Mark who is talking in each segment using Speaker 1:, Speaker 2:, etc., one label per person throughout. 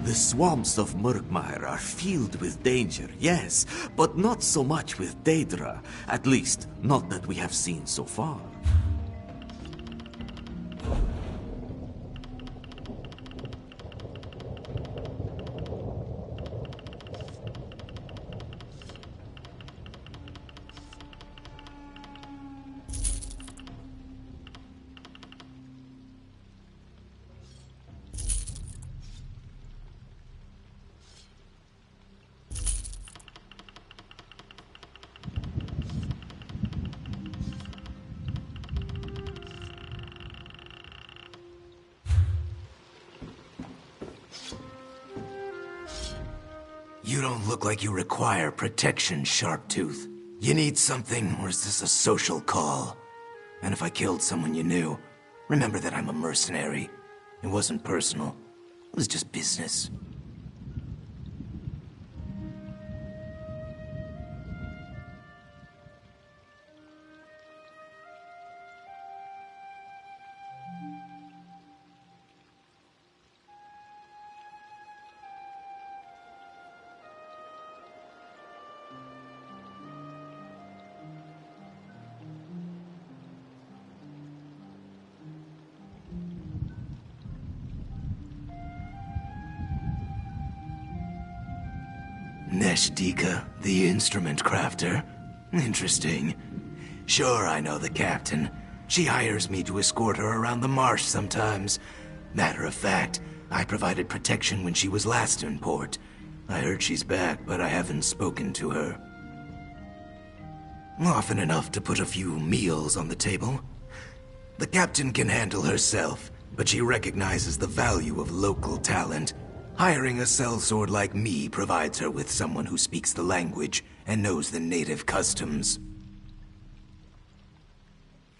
Speaker 1: The swamps of Murkmire are filled with danger, yes, but not so much with Daedra. At least, not that we have seen so far.
Speaker 2: You don't look like you require protection, Sharptooth. You need something, or is this a social call? And if I killed someone you knew, remember that I'm a mercenary. It wasn't personal. It was just business. Neshdika, the instrument crafter? Interesting. Sure, I know the captain. She hires me to escort her around the marsh sometimes. Matter of fact, I provided protection when she was last in port. I heard she's back, but I haven't spoken to her. Often enough to put a few meals on the table. The captain can handle herself, but she recognizes the value of local talent. Hiring a sellsword like me provides her with someone who speaks the language and knows the native customs.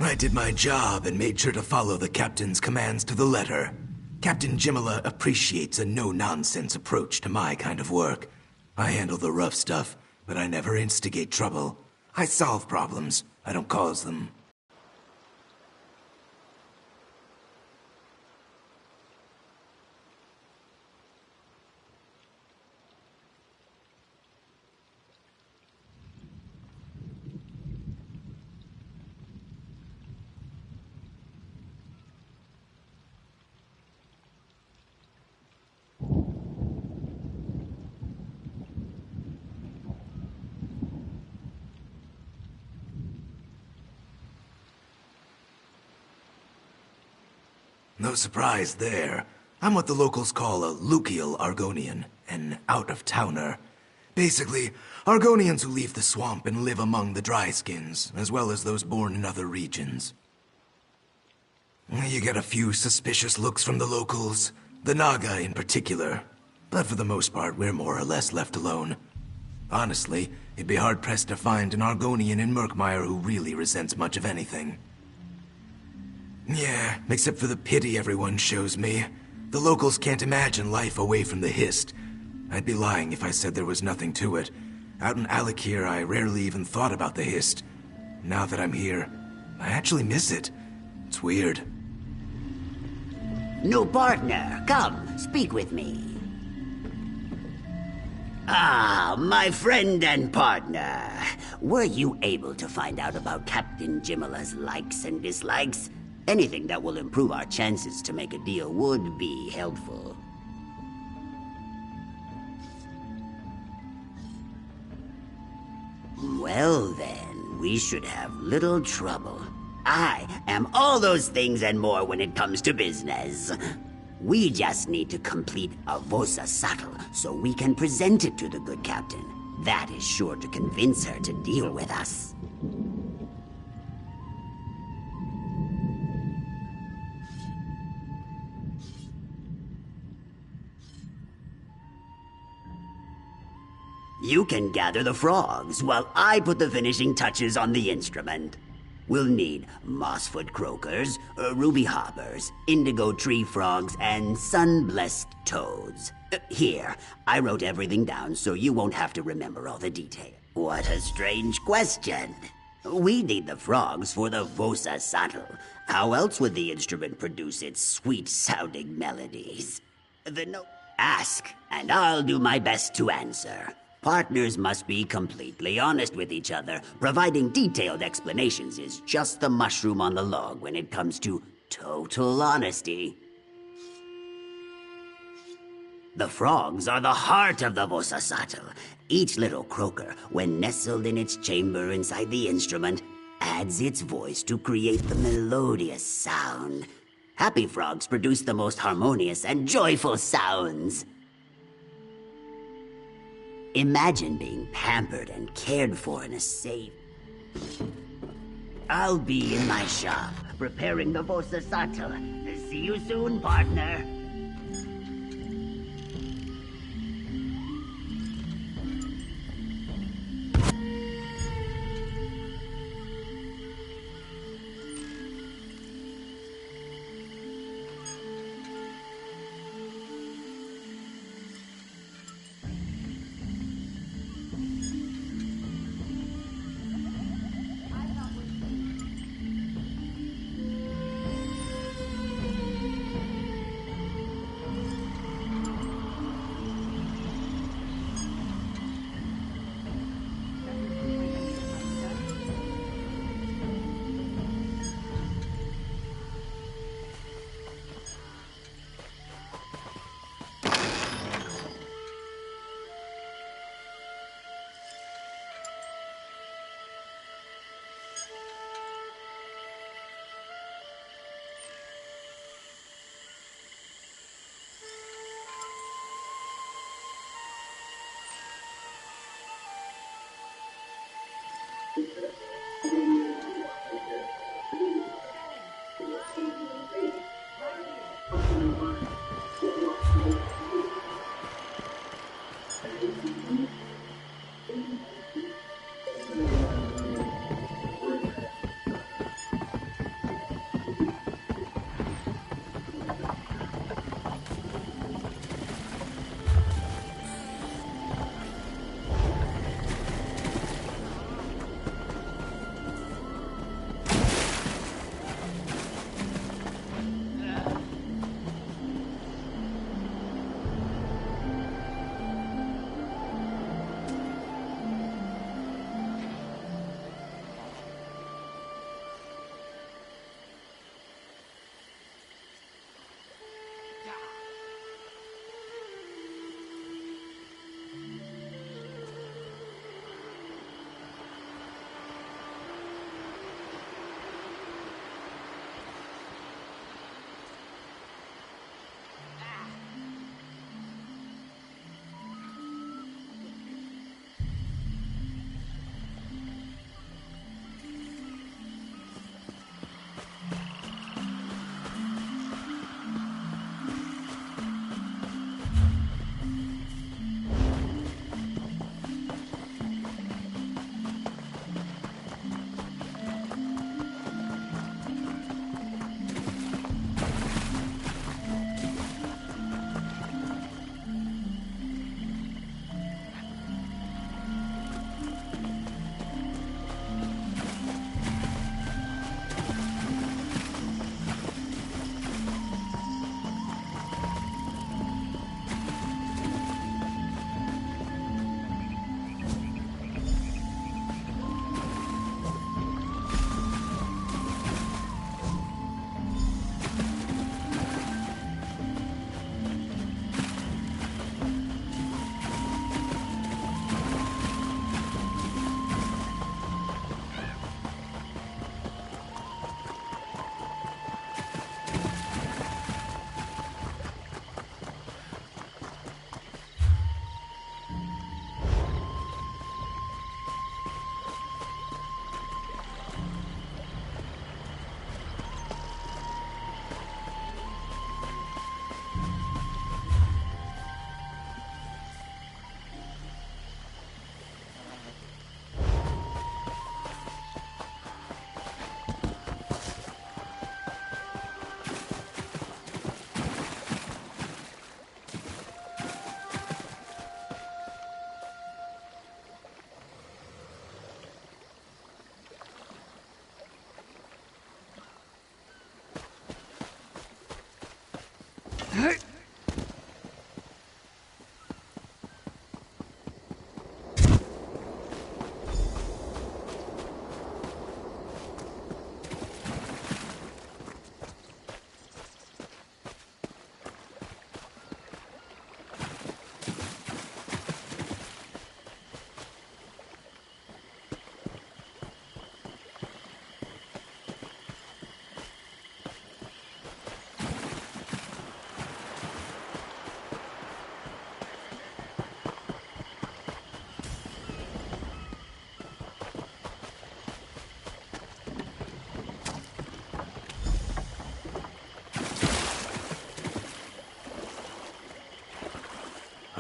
Speaker 2: I did my job and made sure to follow the captain's commands to the letter. Captain Jimala appreciates a no-nonsense approach to my kind of work. I handle the rough stuff, but I never instigate trouble. I solve problems, I don't cause them. No surprise there. I'm what the locals call a Lucial Argonian, an out-of-towner. Basically, Argonians who leave the swamp and live among the dryskins, as well as those born in other regions. You get a few suspicious looks from the locals, the Naga in particular. But for the most part, we're more or less left alone. Honestly, it'd be hard-pressed to find an Argonian in Murkmire who really resents much of anything. Yeah, except for the pity everyone shows me. The locals can't imagine life away from the Hist. I'd be lying if I said there was nothing to it. Out in Alakir, I rarely even thought about the Hist. Now that I'm here, I actually miss it. It's weird.
Speaker 3: New partner, come, speak with me. Ah, my friend and partner. Were you able to find out about Captain Jimala's likes and dislikes? Anything that will improve our chances to make a deal would be helpful. Well then, we should have little trouble. I am all those things and more when it comes to business. We just need to complete a Vosa Subtle so we can present it to the good captain. That is sure to convince her to deal with us. You can gather the frogs while I put the finishing touches on the instrument. We'll need mossfoot croakers, ruby hoppers, indigo tree frogs, and sun-blessed toads. Here, I wrote everything down so you won't have to remember all the detail. What a strange question. We need the frogs for the Vosa Subtle. How else would the instrument produce its sweet-sounding melodies? The note... Ask, and I'll do my best to answer. Partners must be completely honest with each other. Providing detailed explanations is just the mushroom on the log when it comes to total honesty. The frogs are the heart of the Vosasatl. Each little croaker, when nestled in its chamber inside the instrument, adds its voice to create the melodious sound. Happy frogs produce the most harmonious and joyful sounds. Imagine being pampered and cared for in a safe... I'll be in my shop, preparing the Vosasatl. See you soon, partner.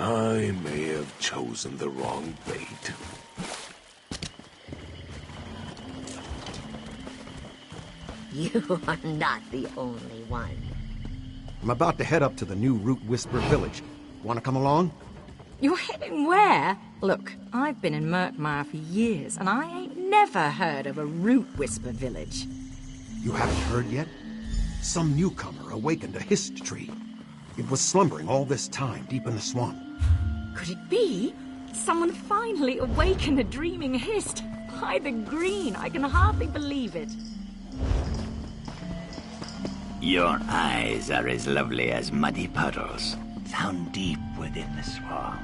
Speaker 4: I may have chosen the wrong bait.
Speaker 5: You are not the only one.
Speaker 6: I'm about to head up to the new Root Whisper village. Want to come along?
Speaker 7: You're heading where? Look, I've been in Murkmire for years, and I ain't never heard of a Root Whisper village.
Speaker 6: You haven't heard yet? Some newcomer awakened a hist tree. It was slumbering all this time deep in the swamp.
Speaker 7: Could it be? Someone finally awakened a dreaming hist. By the green, I can hardly believe it.
Speaker 8: Your eyes are as lovely as muddy puddles, found deep within the swamp.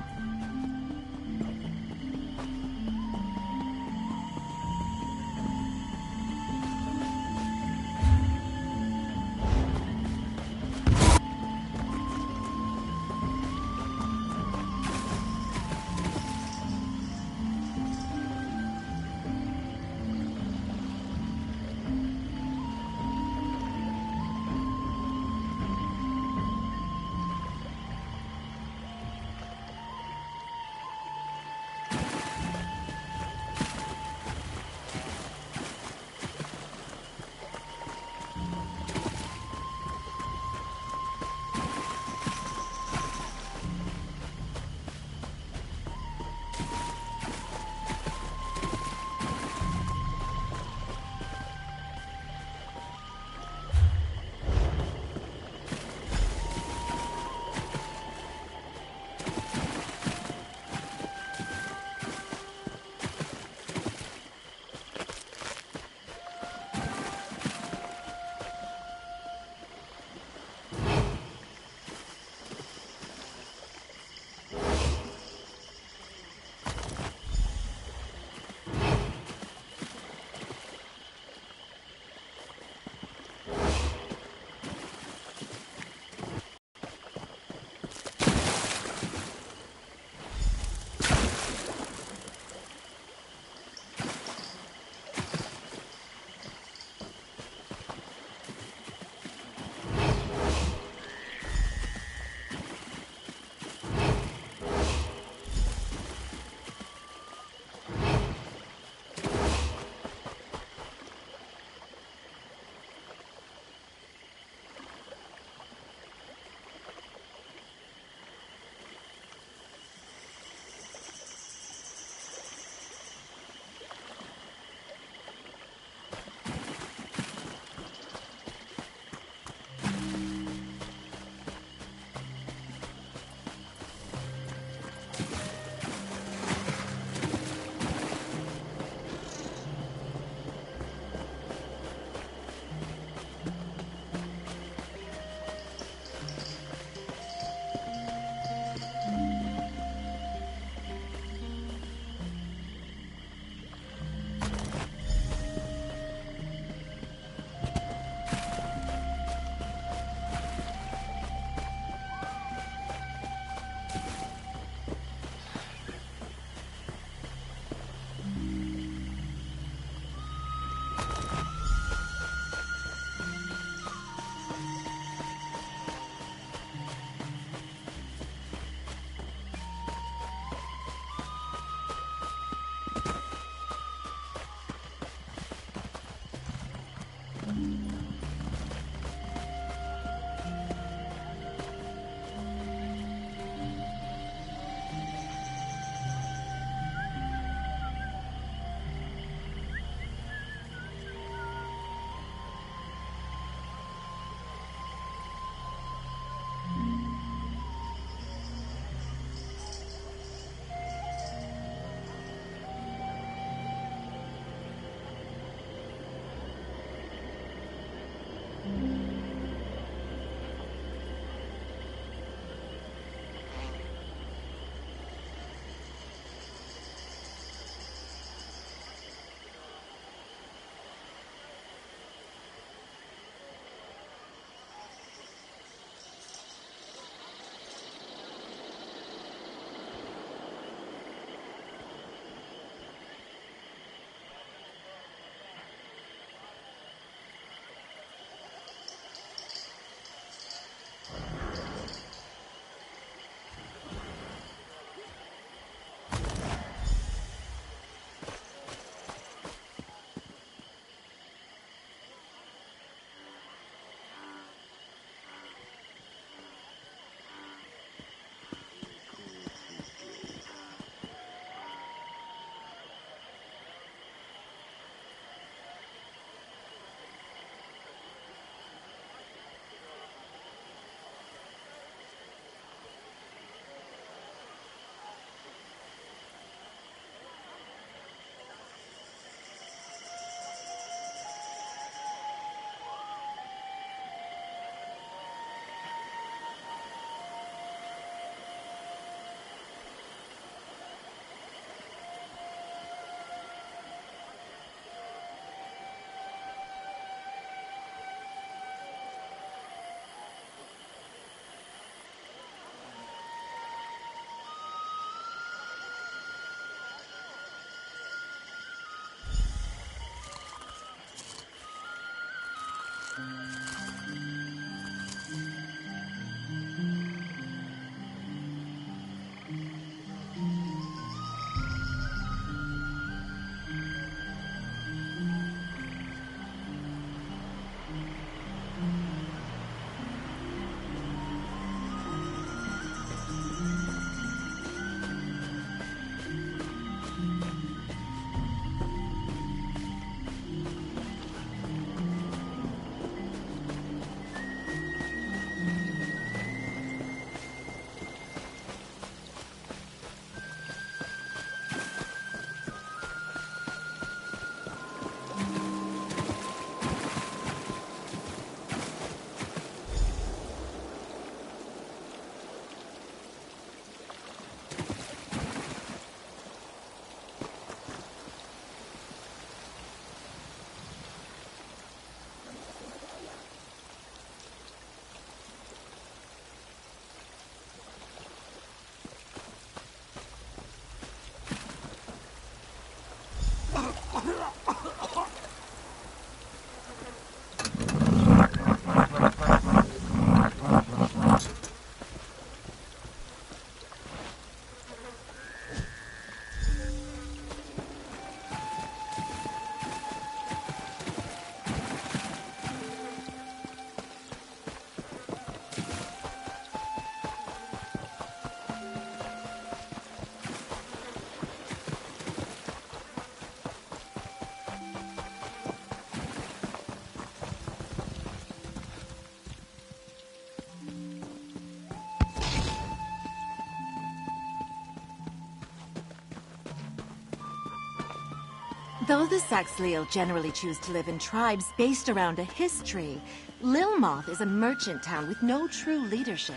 Speaker 9: Though the Saxhleel generally choose to live in tribes based around a history, Lilmoth is a merchant town with no true leadership.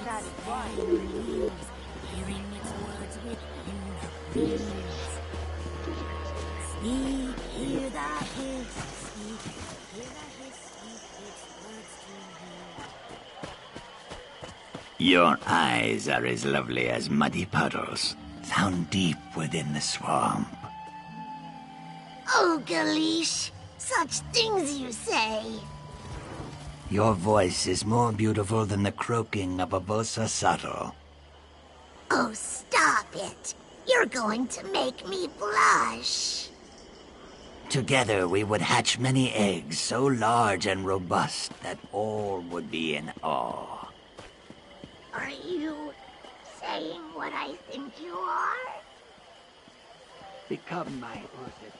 Speaker 9: That is why.
Speaker 10: Hearing its words with ears. Speak, hear the hiss. Speak, hear the hiss. Speak its words to you.
Speaker 8: Your eyes are as lovely as muddy puddles, found deep within the swamp.
Speaker 10: Oh, Galish, such things you say.
Speaker 8: Your voice is more beautiful than the croaking of a vosa sato.
Speaker 10: Oh, stop it. You're going to make me blush.
Speaker 8: Together we would hatch many eggs so large and robust that all would be in awe.
Speaker 10: Are you saying what I think you are?
Speaker 8: Become my Ursa.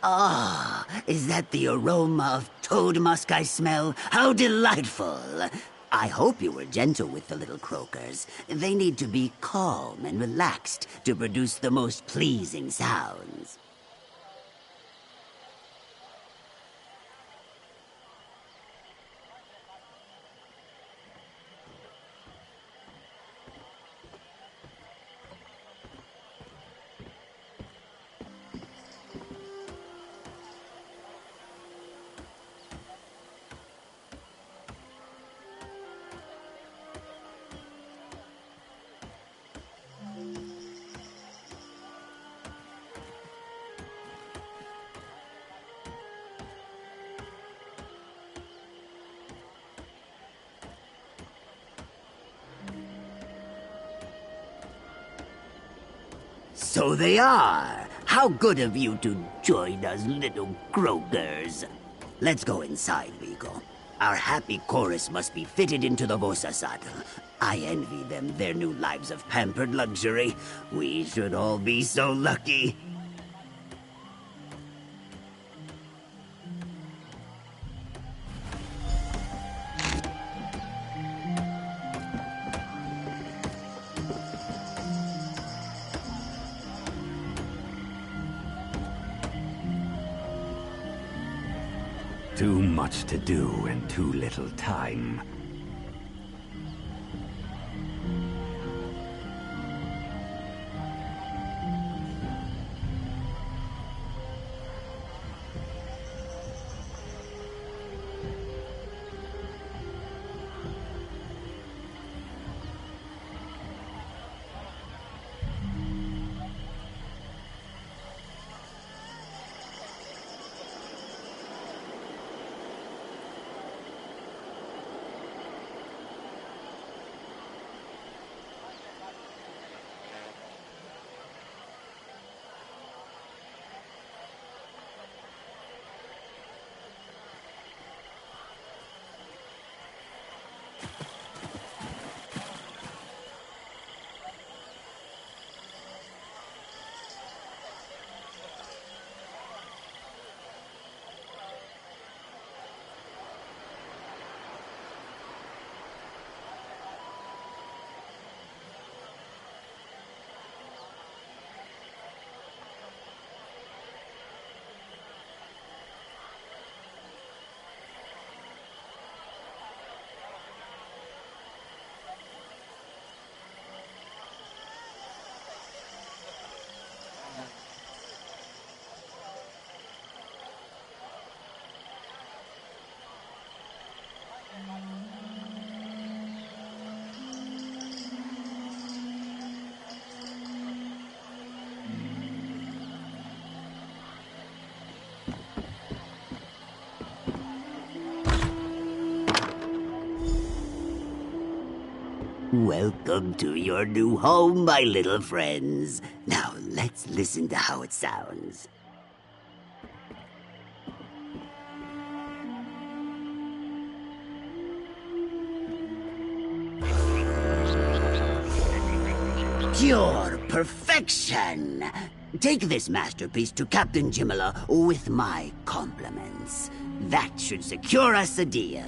Speaker 3: Ah, is that the aroma of toad musk I smell? How delightful! I hope you were gentle with the little croakers. They need to be calm and relaxed to produce the most pleasing sounds. So they are. How good of you to join us, little croakers. Let's go inside, Vigo. Our happy chorus must be fitted into the Vosa saddle. I envy them their new lives of pampered luxury. We should all be so lucky.
Speaker 11: Too much to do and too little time.
Speaker 3: Welcome to your new home, my little friends. Now, let's listen to how it sounds. Pure perfection! Take this masterpiece to Captain Jimala with my compliments. That should secure us a deal.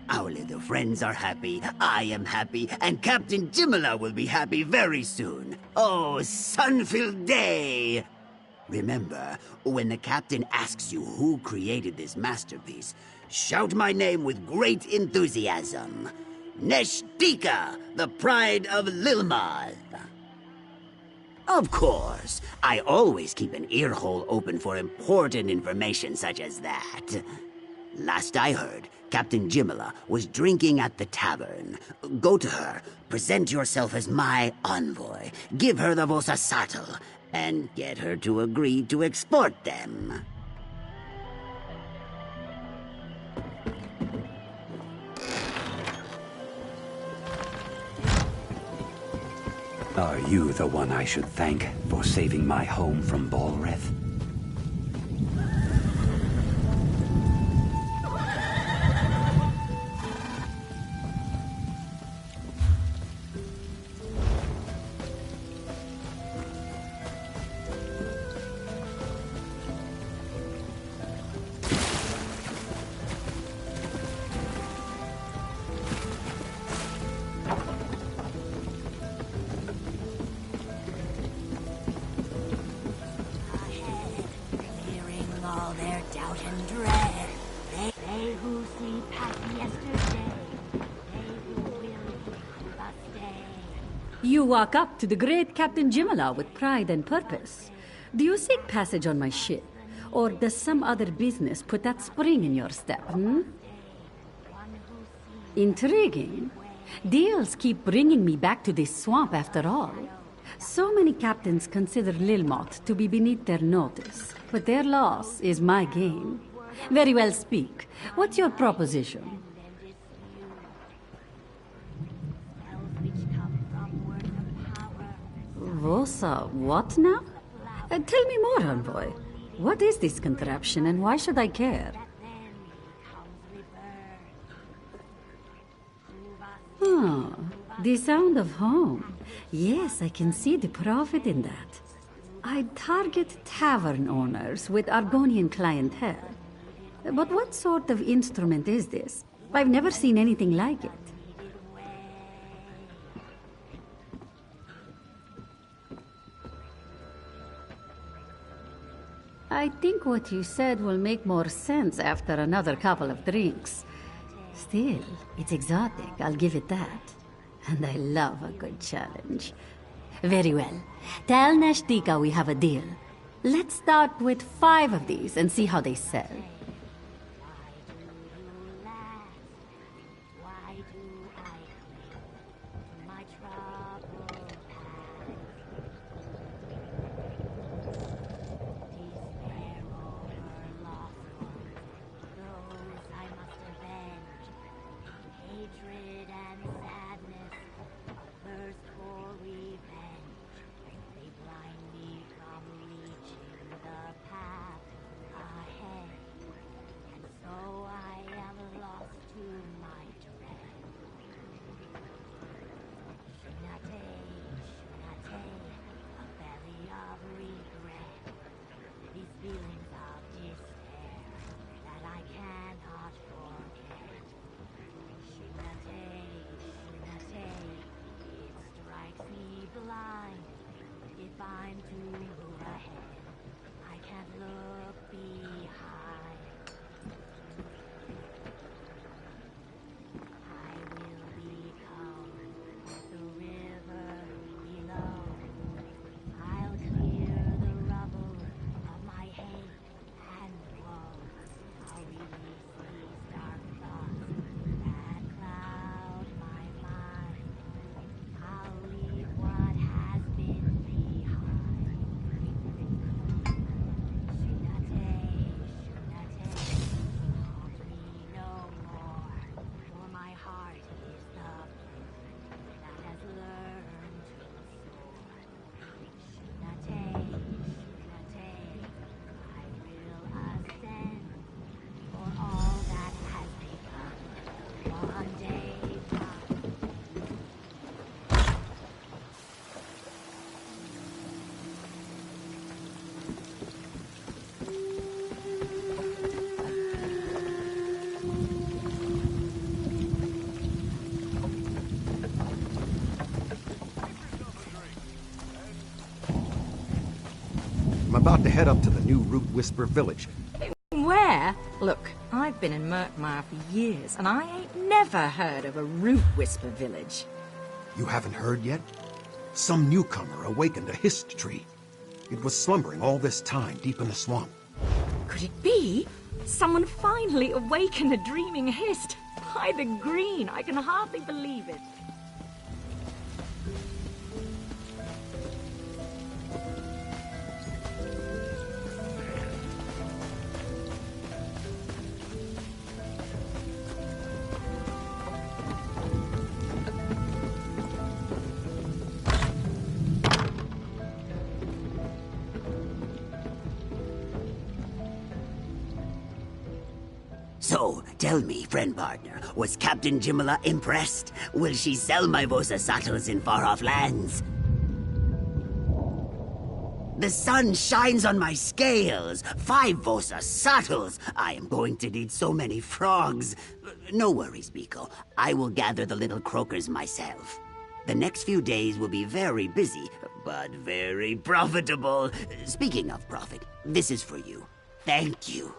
Speaker 3: Our little friends are happy, I am happy, and Captain Jimala will be happy very soon. Oh, sun-filled day! Remember, when the captain asks you who created this masterpiece, shout my name with great enthusiasm. Neshtika, the pride of Lilmath. Of course, I always keep an ear hole open for important information such as that. Last I heard, Captain Jimala was drinking at the tavern. Go to her, present yourself as my envoy, give her the Vosasatl, and get her to agree to export them.
Speaker 11: Are you the one I should thank for saving my home from Balreth?
Speaker 12: You walk up to the great Captain Jimala with pride and purpose. Do you seek passage on my ship? Or does some other business put that spring in your step, Intriguing. Deals keep bringing me back to this swamp after all. So many captains consider Lilmoth to be beneath their notice, but their loss is my gain. Very well, speak. What's your proposition? Vosa, what now? Tell me more, envoy. What is this contraption and why should I care? Oh, the sound of home. Yes, I can see the profit in that. I'd target tavern owners with Argonian clientele. But what sort of instrument is this? I've never seen anything like it. I think what you said will make more sense after another couple of drinks. Still, it's exotic, I'll give it that. And I love a good challenge. Very well. Tell Nashtika we have a deal. Let's start with 5 of these and see how they sell.
Speaker 10: hatred and sadness, thirst for revenge. They blind me from reaching the path ahead, and so I am lost to my dread. Shunate, Shunate, a belly of regret. These feelings of despair that I cannot forget. Shunate, Shunate, it strikes me blind. If I'm to move ahead, I can't look behind. I will become the river below. I'll clear the rubble of my hate and woe. I'll release these dark thoughts that cloud my mind. I'll leave what has been behind. Shunate, Shunate, haunt me no more, for my heart is the bird that has learned to soar. Shunate, Shunate, I will ascend, for all that has begun one day done.
Speaker 6: I'm about to head up to the new Root Whisper village.
Speaker 7: Where? Look, I've been in Murkmire for years, and I ain't never heard of a Root Whisper village.
Speaker 6: You haven't heard yet? Some newcomer awakened a hist tree. It was slumbering all this time deep in the swamp.
Speaker 7: Could it be? Someone finally awakened a dreaming hist. By the green, I can hardly believe it.
Speaker 3: So, tell me, friend partner, was Captain Jimala impressed? Will she sell my Vosa sattles in far-off lands? The sun shines on my scales. 5 Vosa sattles. I am going to need so many frogs. No worries, Biko. I will gather the little croakers myself. The next few days will be very busy, but very profitable. Speaking of profit, this is for you. Thank you.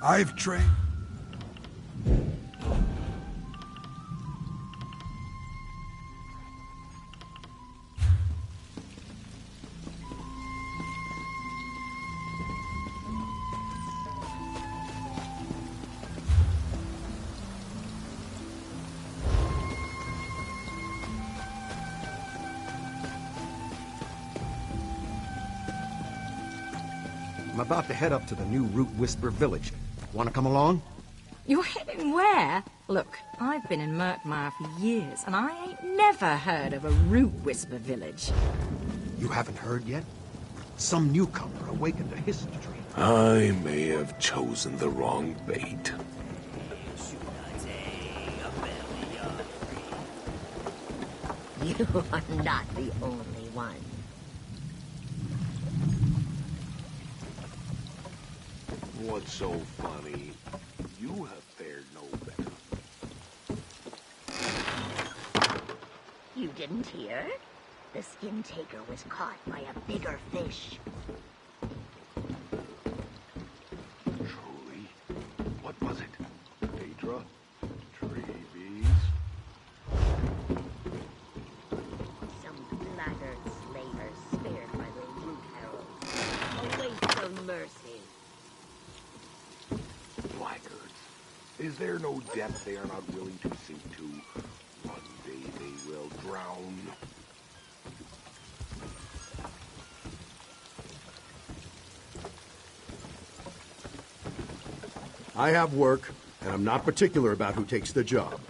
Speaker 6: I've trained. I'm about to head up to the new Root Whisper village. Want to come along?
Speaker 7: You're heading where? Look, I've been in Murkmire for years, and I ain't never heard of a Root Whisper village.
Speaker 6: You haven't heard yet? Some newcomer awakened a hist tree.
Speaker 4: I may have chosen the wrong bait.
Speaker 5: You are not the only one.
Speaker 4: What's so funny? You have fared no better.
Speaker 10: You didn't hear? The skin taker was caught by a bigger fish.
Speaker 4: Truly? What was it? Daedra? Trees?
Speaker 5: Some blackguard slavers spared by the root herald. Await no mercy.
Speaker 4: Blackguards. Is there no depth they are not willing to sink to? One day they will drown.
Speaker 6: I have work, and I'm not particular about who takes the job.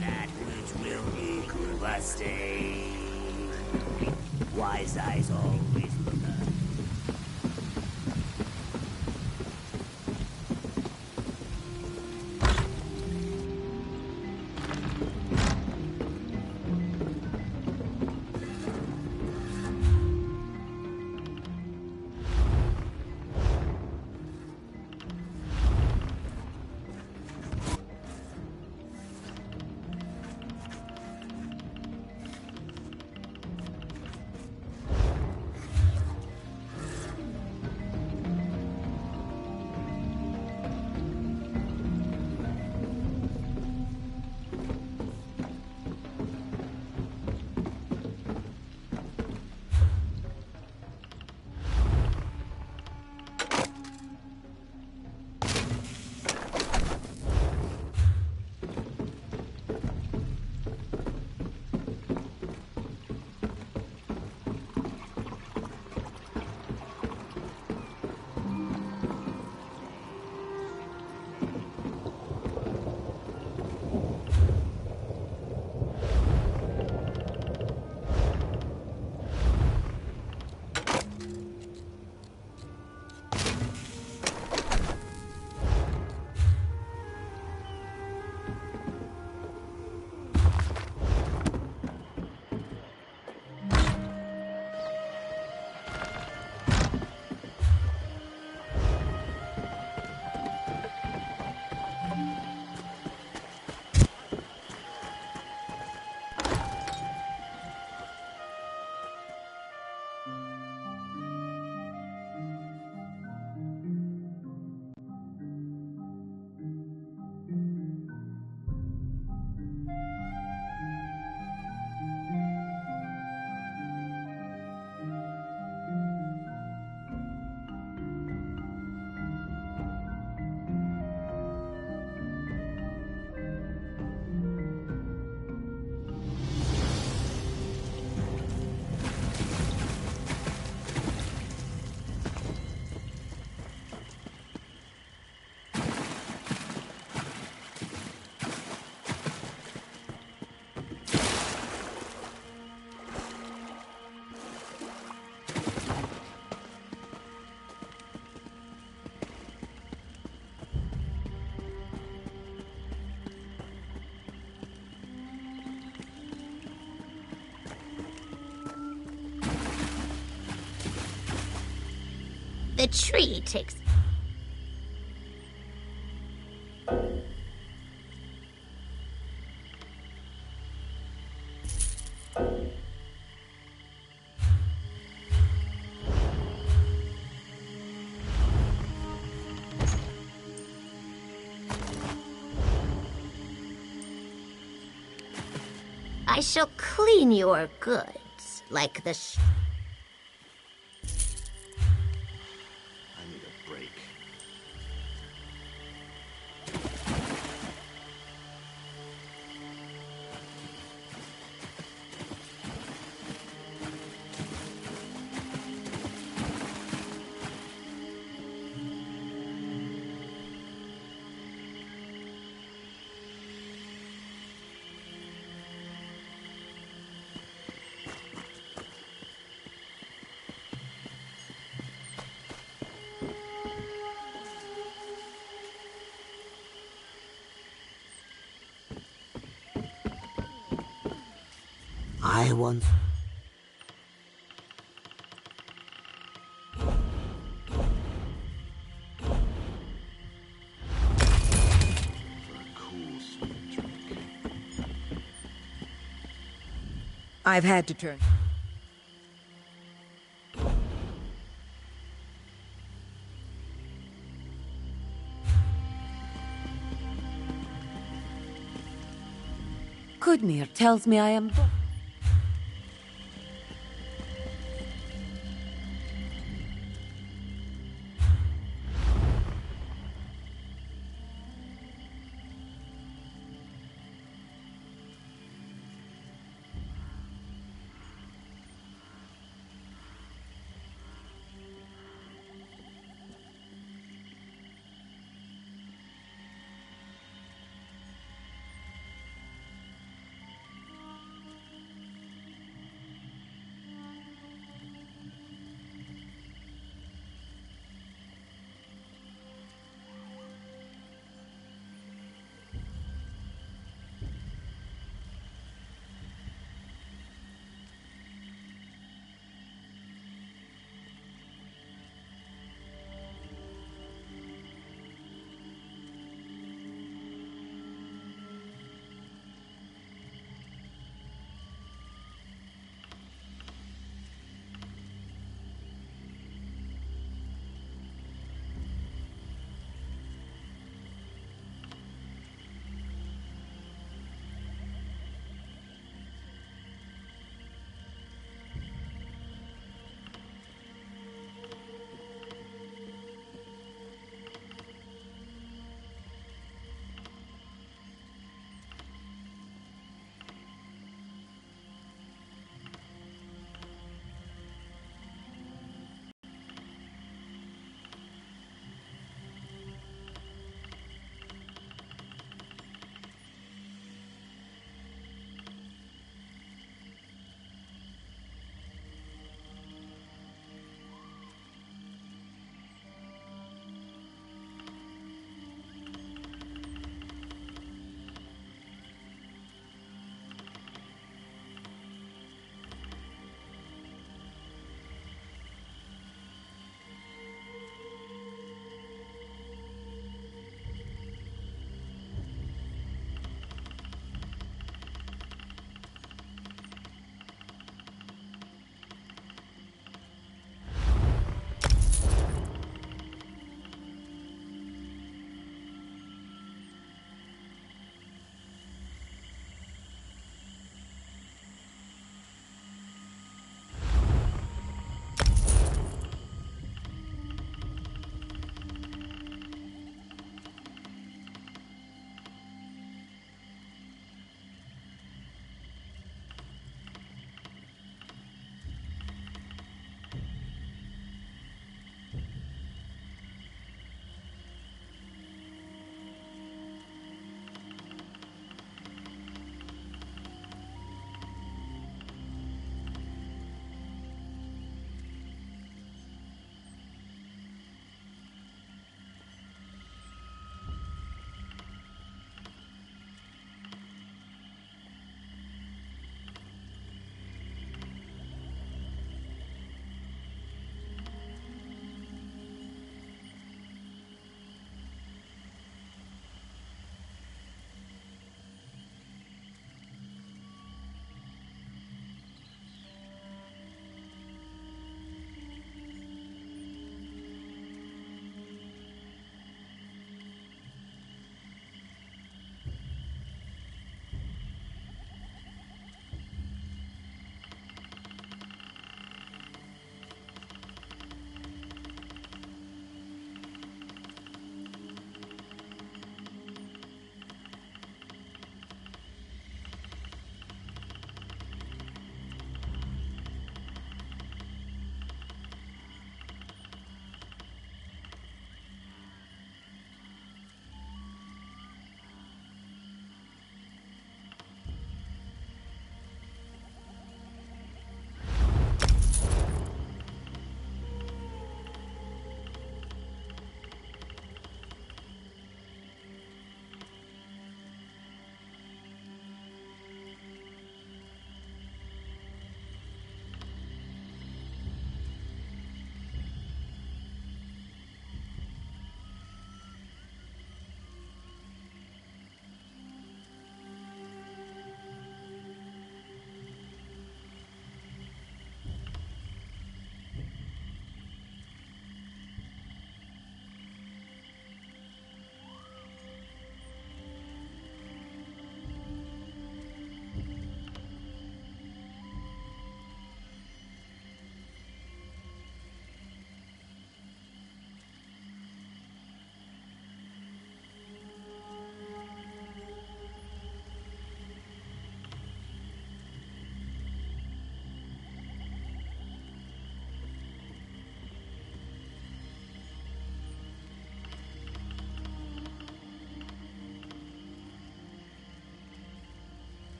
Speaker 3: That which will equal a stay. Wise eyes always look up.
Speaker 10: The tree takes... I shall clean your goods, like the
Speaker 6: I need a break.
Speaker 8: I once...
Speaker 13: I've had to turn.
Speaker 14: Kudnir tells me I am...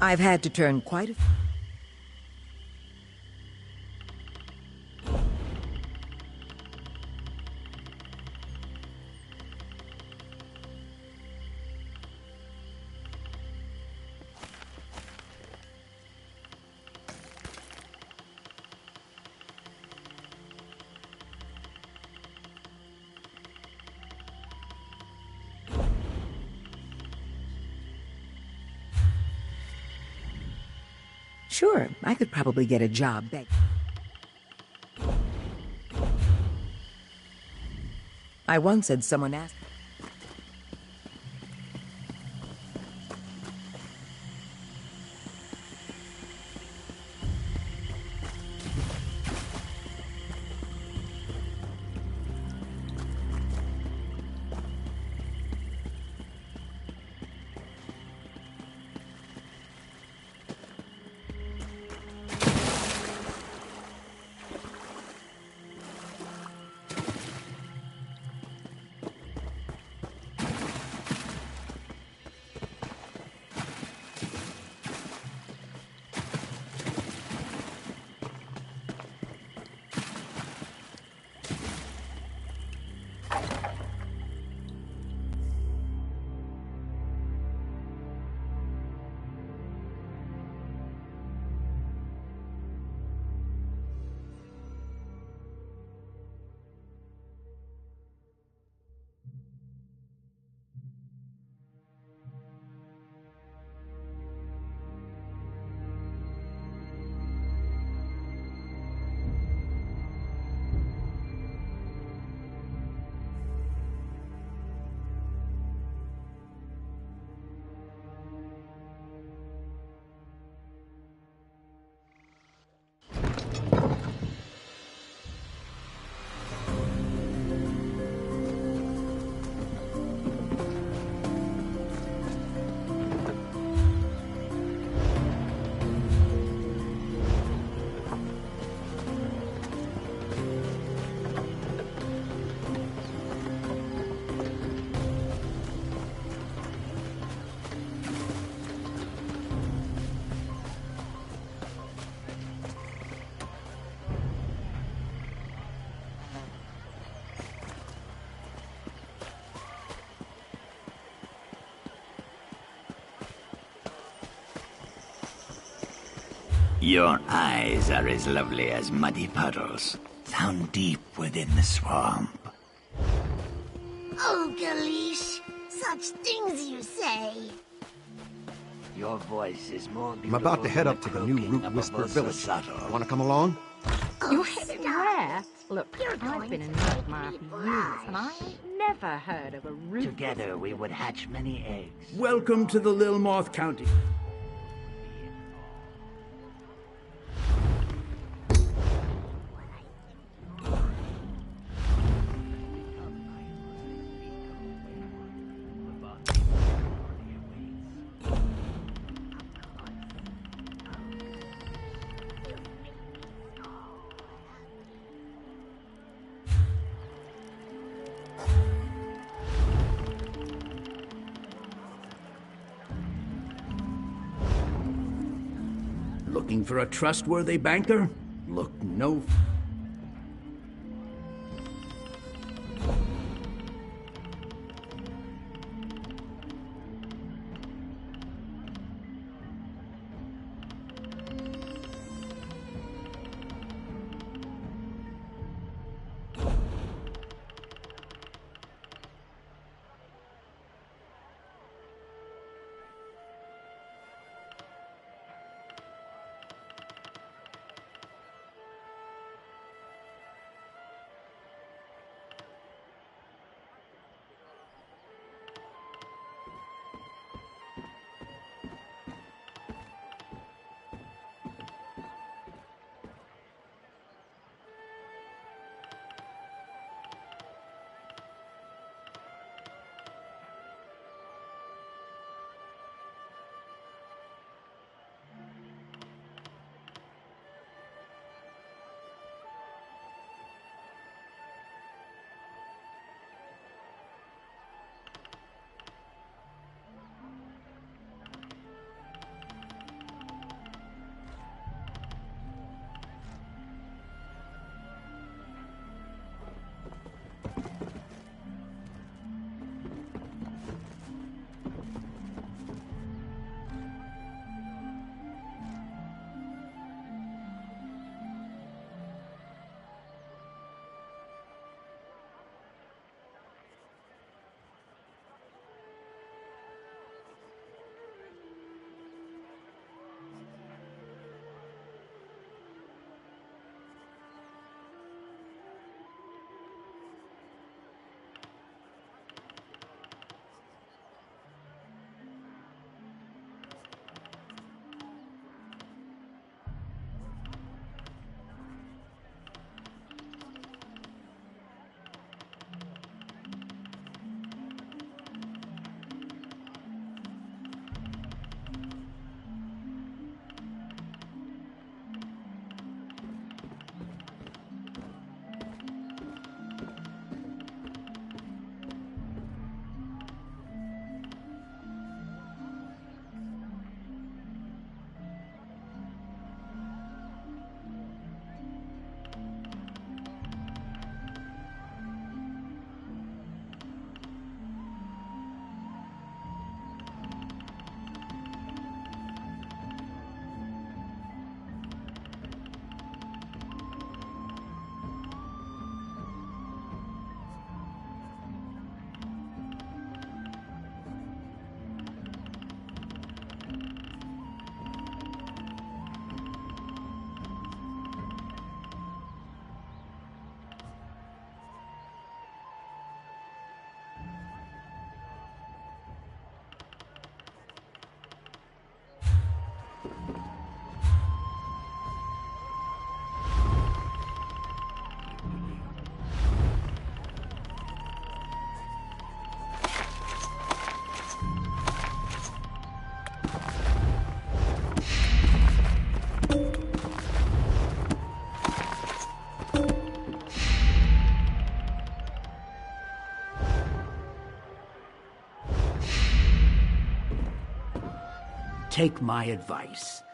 Speaker 13: I've had to turn quite a... Sure, I could probably get a job back. I once had someone ask...
Speaker 8: Your eyes are as lovely as muddy puddles, found deep within the swamp.
Speaker 10: Oh, Galish, such things you say.
Speaker 8: Your voice is more beautiful.
Speaker 6: I'm about to head up to the new Root Whisper village. Want to come along?
Speaker 7: You're heading where? Look, I've been in Nightmare for years, and I ain't never heard of a root.
Speaker 8: Together we would hatch many eggs.
Speaker 14: Welcome to the Lilmoth County. Looking for a trustworthy banker? Look no... take my advice.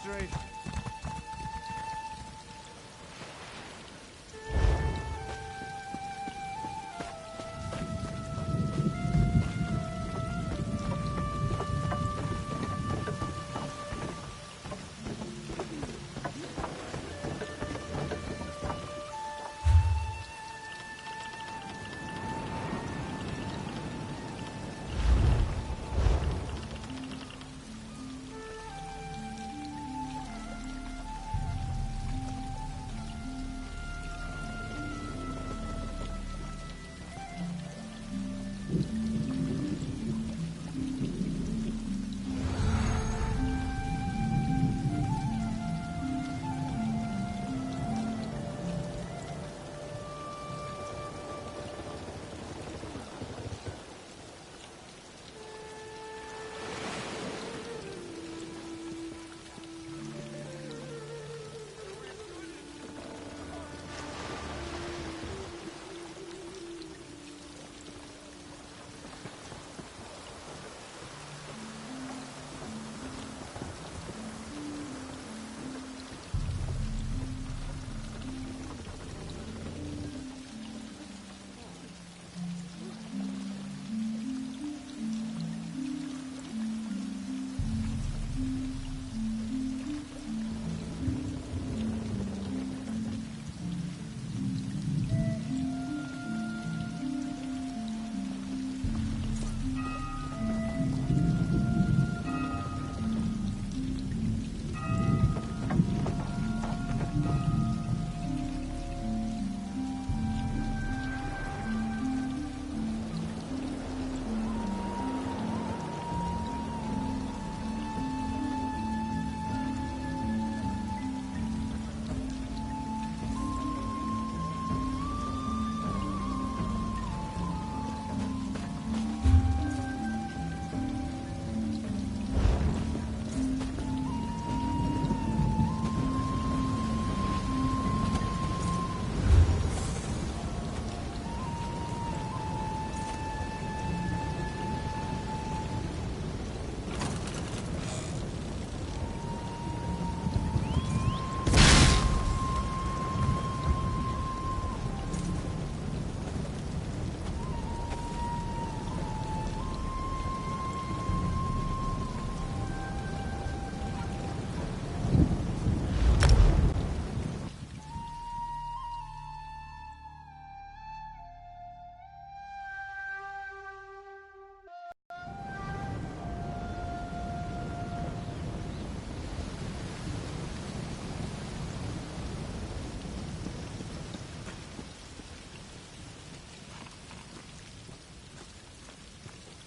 Speaker 15: Street.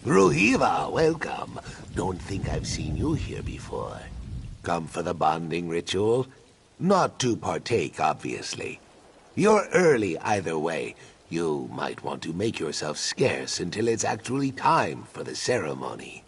Speaker 2: Ruhiva, welcome. Don't think I've seen you here before. Come for the bonding ritual? Not to partake, obviously. You're early either way. You might want to make yourself scarce until it's actually time for the ceremony.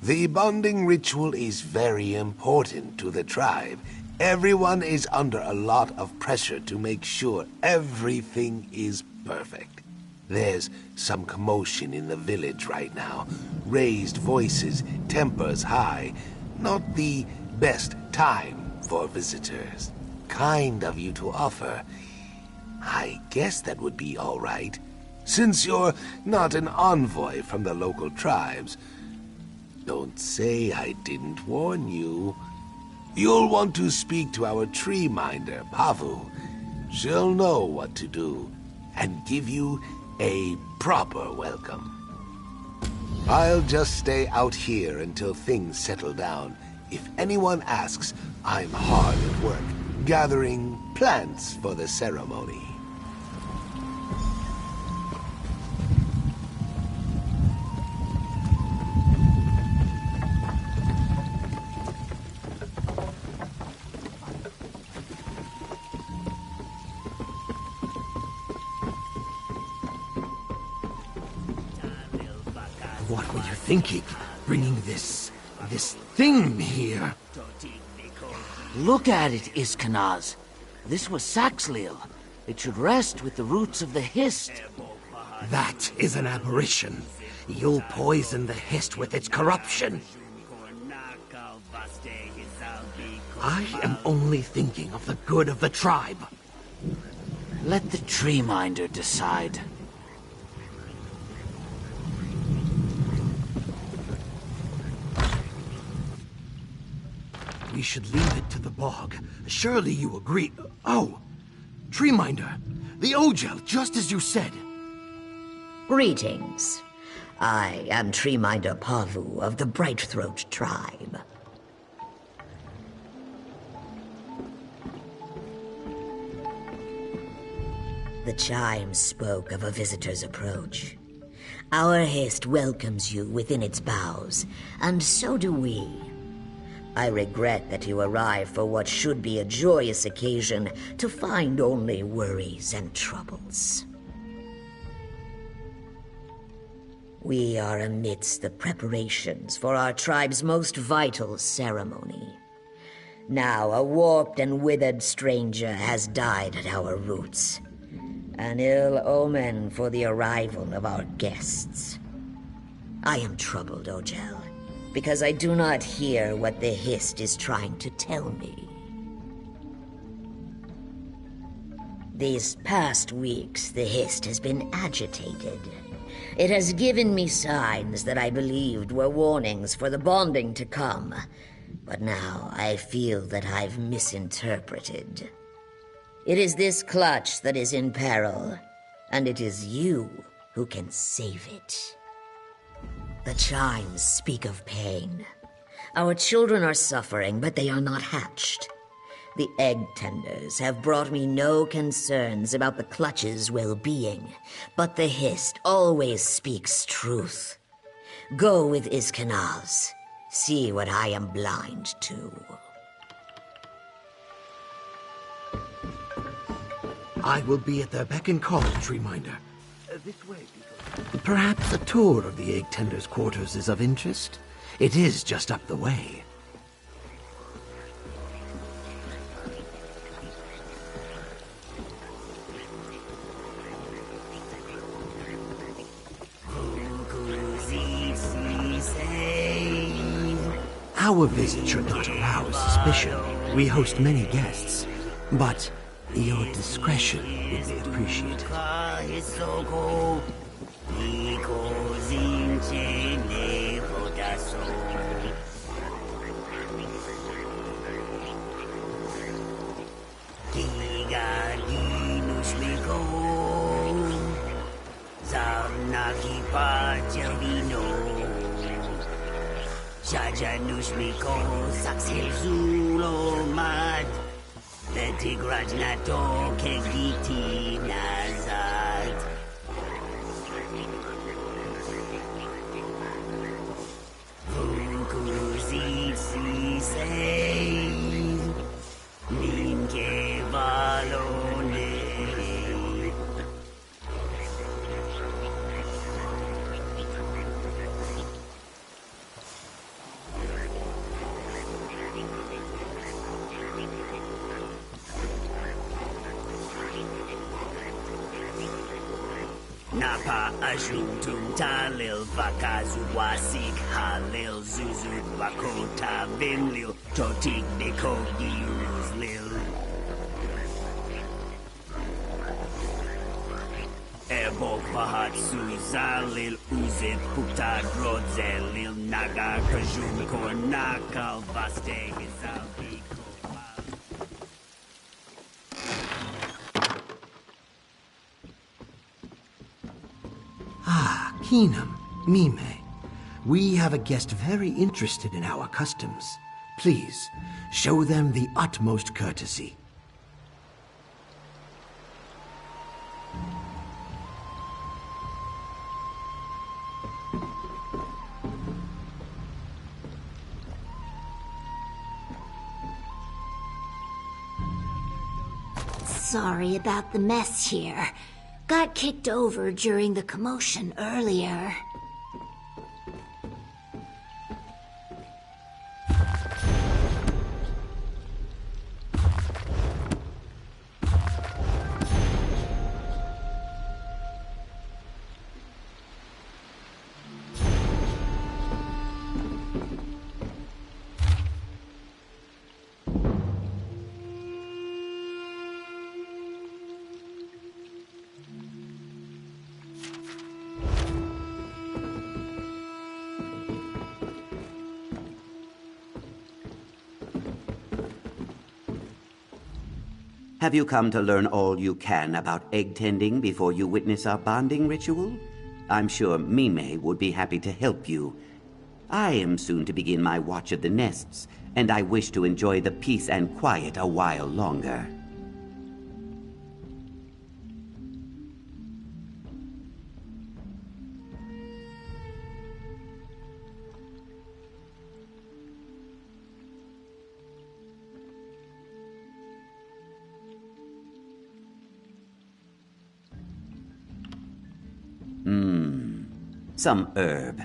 Speaker 2: The bonding ritual is very important to the tribe. Everyone is under a lot of pressure to make sure everything is perfect. There's some commotion in the village right now. Raised voices, tempers high. Not the best time for visitors. Kind of you to offer. I guess that would be all right. Since you're not an envoy from the local tribes, don't say I didn't warn you. You'll want to speak to our tree minder, Pavu. She'll know what to do and give you a proper welcome. I'll just stay out here until things settle down. If anyone asks, I'm hard at work, gathering plants for the ceremony.
Speaker 14: What were you thinking, bringing this thing here?
Speaker 8: Look at it, Iskanaz. This was Saxhleel. It should rest with the roots of the Hist.
Speaker 14: That is an aberration. You'll poison the Hist with its corruption. I am only thinking of the good of the tribe.
Speaker 8: Let the tree minder decide.
Speaker 14: We should leave it to the bog. Surely you agree. Oh, tree minder. The Ogel, just as you said.
Speaker 16: Greetings. I am Tree Minder Pavu of the Brightthroat tribe. The chimes spoke of a visitor's approach. Our Hist welcomes you within its boughs, and so do we. I regret that you arrive for what should be a joyous occasion to find only worries and troubles. We are amidst the preparations for our tribe's most vital ceremony. Now a warped and withered stranger has died at our roots. An ill omen for the arrival of our guests. I am troubled, Ojel, because I do not hear what the Hist is trying to tell me. These past weeks, the Hist has been agitated. It has given me signs that I believed were warnings for the bonding to come. But now I feel that I've misinterpreted. It is this clutch that is in peril, and it is you who can save it. The chimes speak of pain. Our children are suffering, but they are not hatched. The egg tenders have brought me no concerns about the clutch's well-being, but the Hist always speaks truth. Go with Iskanaz. See what I am blind to.
Speaker 14: I will be at their beck and call, Treeminder.
Speaker 4: This way,
Speaker 14: Perhaps a tour of the Egg Tender's quarters is of interest? It is just up the way. Our visit should not arouse suspicion. We host many guests, but your discretion would be appreciated.
Speaker 3: Jajanush Miko Saxil Zulo Mad Letigraj Nato Kegiti Nazad Vunkuzit Sisei Ninke Valone. Napa Ajuntum Talil Vakazu Wasik Halil Zuzut Vakota Vinlil Totik Nikogi Uzlil Ebok Vahat Suzalil Uzit Puktad Rodzelil Naga Kajum Kornakal Vaste Gizalvi.
Speaker 14: Ah, Keenum, Mime. We have a guest very interested in our customs. Please, show them the utmost courtesy.
Speaker 10: Sorry about the mess here. Got kicked over during the commotion earlier.
Speaker 17: Have you come to learn all you can about egg tending before you witness our bonding ritual? I'm sure Mime would be happy to help you. I am soon to begin my watch of the nests, and I wish to enjoy the peace and quiet a while longer. Some herb.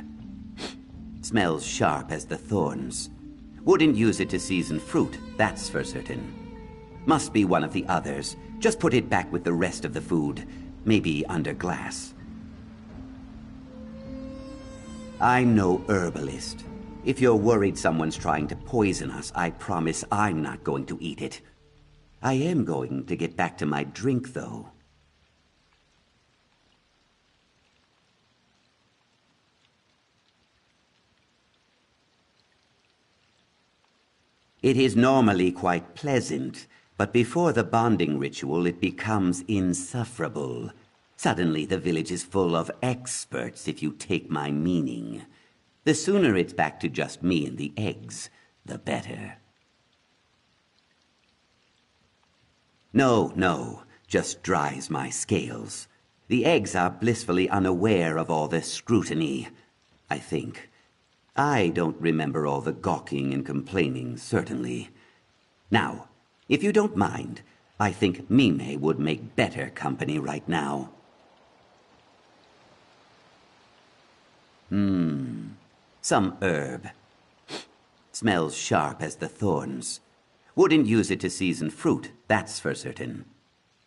Speaker 17: Smells sharp as the thorns. Wouldn't use it to season fruit, that's for certain. Must be one of the others. Just put it back with the rest of the food. Maybe under glass. I'm no herbalist. If you're worried someone's trying to poison us, I promise I'm not going to eat it. I am going to get back to my drink, though. It is normally quite pleasant, but before the bonding ritual it becomes insufferable. Suddenly the village is full of experts, if you take my meaning. The sooner it's back to just me and the eggs, the better. No, just dries my scales. The eggs are blissfully unaware of all the scrutiny, I think. I don't remember all the gawking and complaining, certainly. Now, if you don't mind, I think Mime would make better company right now. Some herb. Smells sharp as the thorns. Wouldn't use it to season fruit, that's for certain.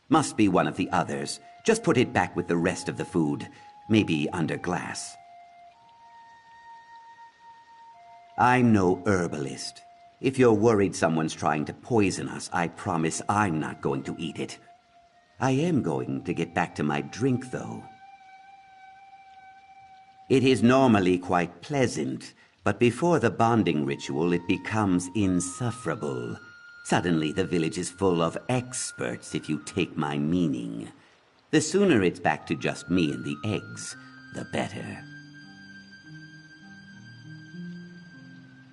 Speaker 17: Must be one of the others. Just put it back with the rest of the food. Maybe under glass. I'm no herbalist. If you're worried someone's trying to poison us, I promise I'm not going to eat it. I am going to get back to my drink, though. It is normally quite pleasant, but before the bonding ritual it becomes insufferable. Suddenly the village is full of experts, if you take my meaning. The sooner it's back to just me and the eggs, the better.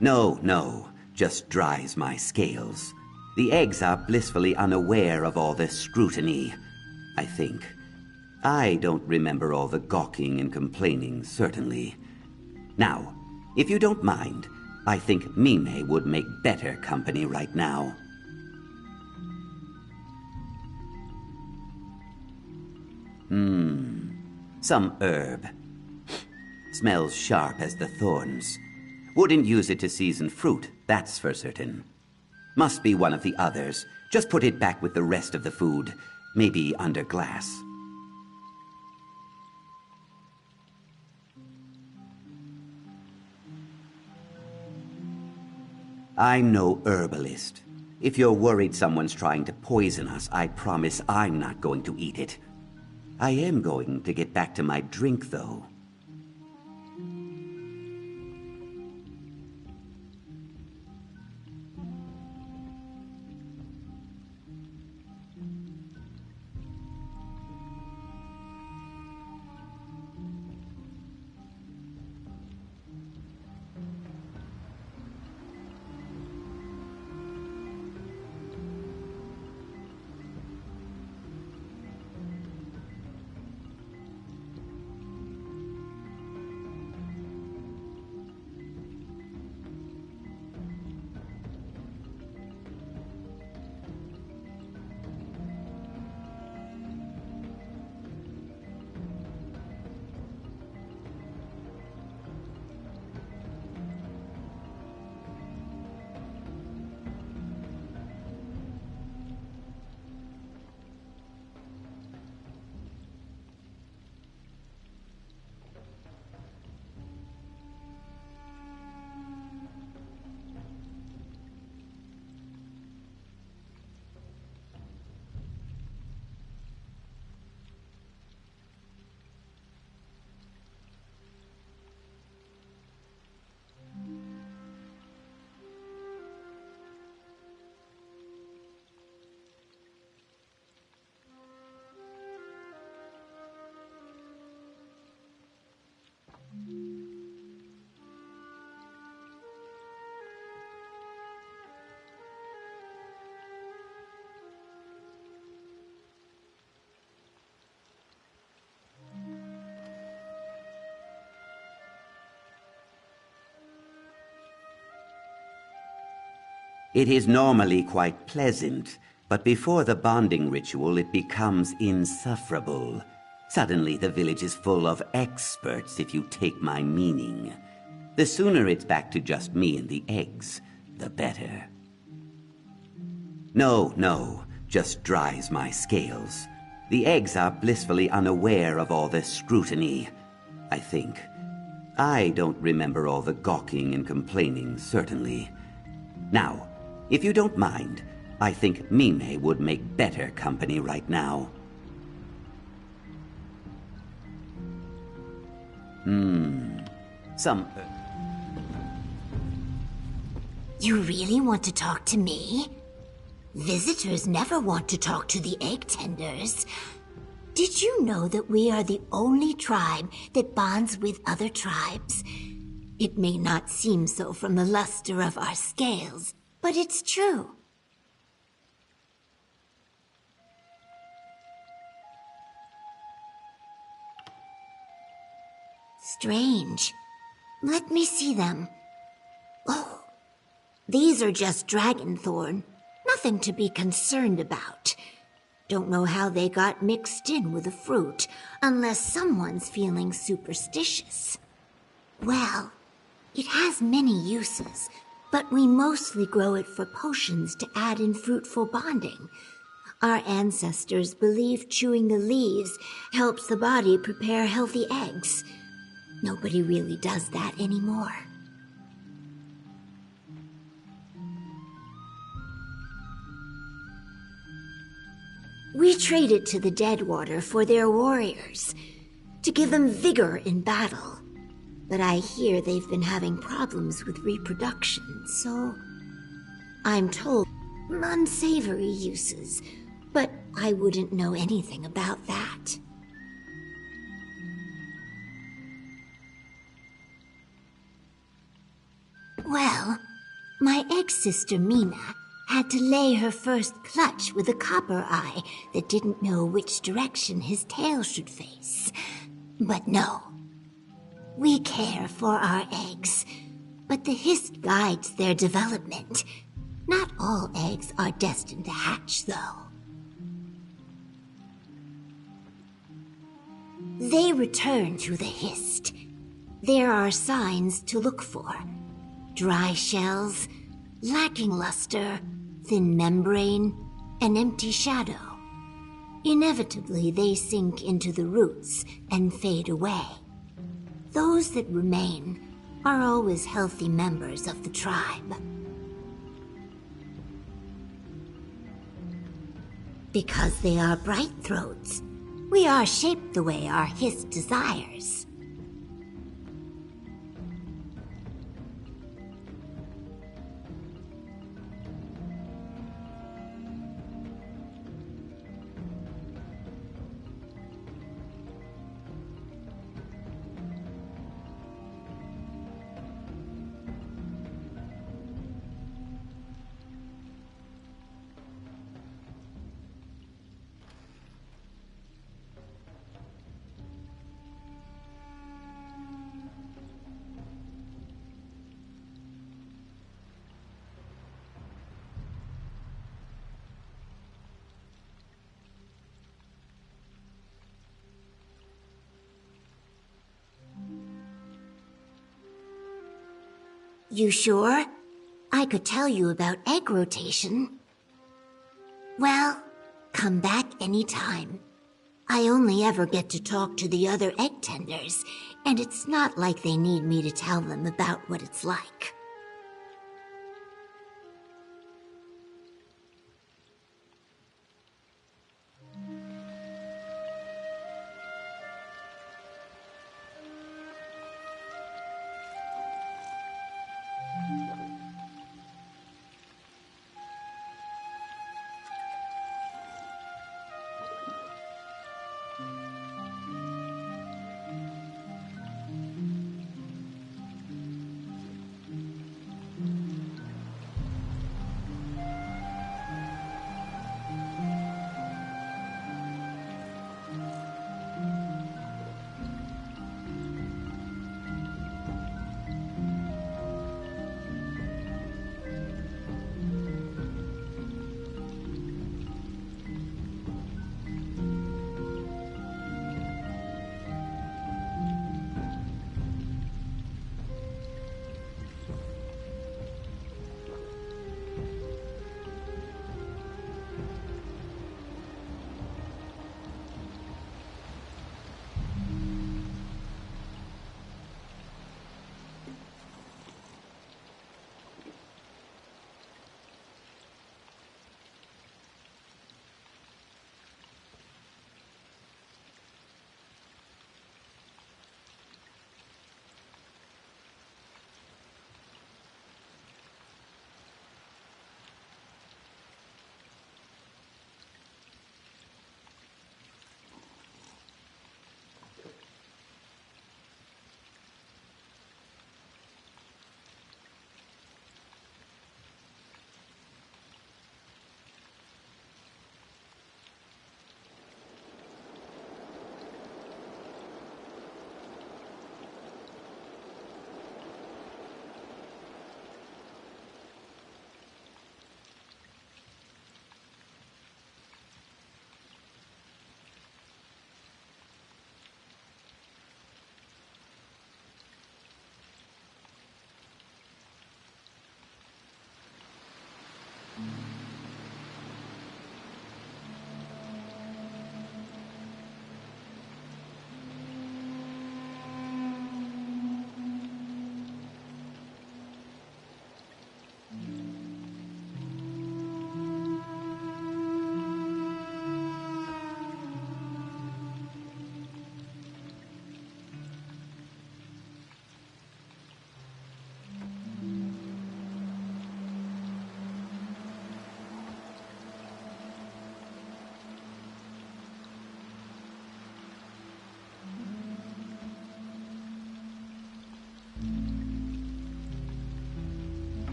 Speaker 17: No, just dries my scales. The eggs are blissfully unaware of all the scrutiny, I think. I don't remember all the gawking and complaining, certainly. Now, if you don't mind, I think Mime would make better company right now. Some herb. Smells sharp as the thorns. Wouldn't use it to season fruit, that's for certain. Must be one of the others. Just put it back with the rest of the food. Maybe under glass. I'm no herbalist. If you're worried someone's trying to poison us, I promise I'm not going to eat it. I am going to get back to my drink, though. It is normally quite pleasant, but before the bonding ritual it becomes insufferable. Suddenly the village is full of experts, if you take my meaning. The sooner it's back to just me and the eggs, the better. No, just dries my scales. The eggs are blissfully unaware of all this scrutiny, I think. I don't remember all the gawking and complaining, certainly. Now, if you don't mind, I think Mime would make better company right now.
Speaker 10: You really want to talk to me? Visitors never want to talk to the egg tenders. Did you know that we are the only tribe that bonds with other tribes? It may not seem so from the luster of our scales, but it's true. Strange. Let me see them. Oh, these are just dragonthorn. Nothing to be concerned about. Don't know how they got mixed in with the fruit, unless someone's feeling superstitious. Well, it has many uses, but we mostly grow it for potions to add in fruitful bonding. Our ancestors believed chewing the leaves helps the body prepare healthy eggs. Nobody really does that anymore. We traded to the Deadwater for their warriors, to give them vigor in battle. But I hear they've been having problems with reproduction, so I'm told unsavory uses, but I wouldn't know anything about that. Well, my ex-sister Mina had to lay her first clutch with a copper eye that didn't know which direction his tail should face. But no, we care for our eggs, but the hist guides their development. Not all eggs are destined to hatch, though. They return to the hist. There are signs to look for. Dry shells, lacking luster, thin membrane, an empty shadow. Inevitably, they sink into the roots and fade away. Those that remain are always healthy members of the tribe. Because they are bright throats, we are shaped the way our hist desires. You sure? I could tell you about egg rotation. Well, come back anytime. I only ever get to talk to the other egg tenders, and it's not like they need me to tell them about what it's like.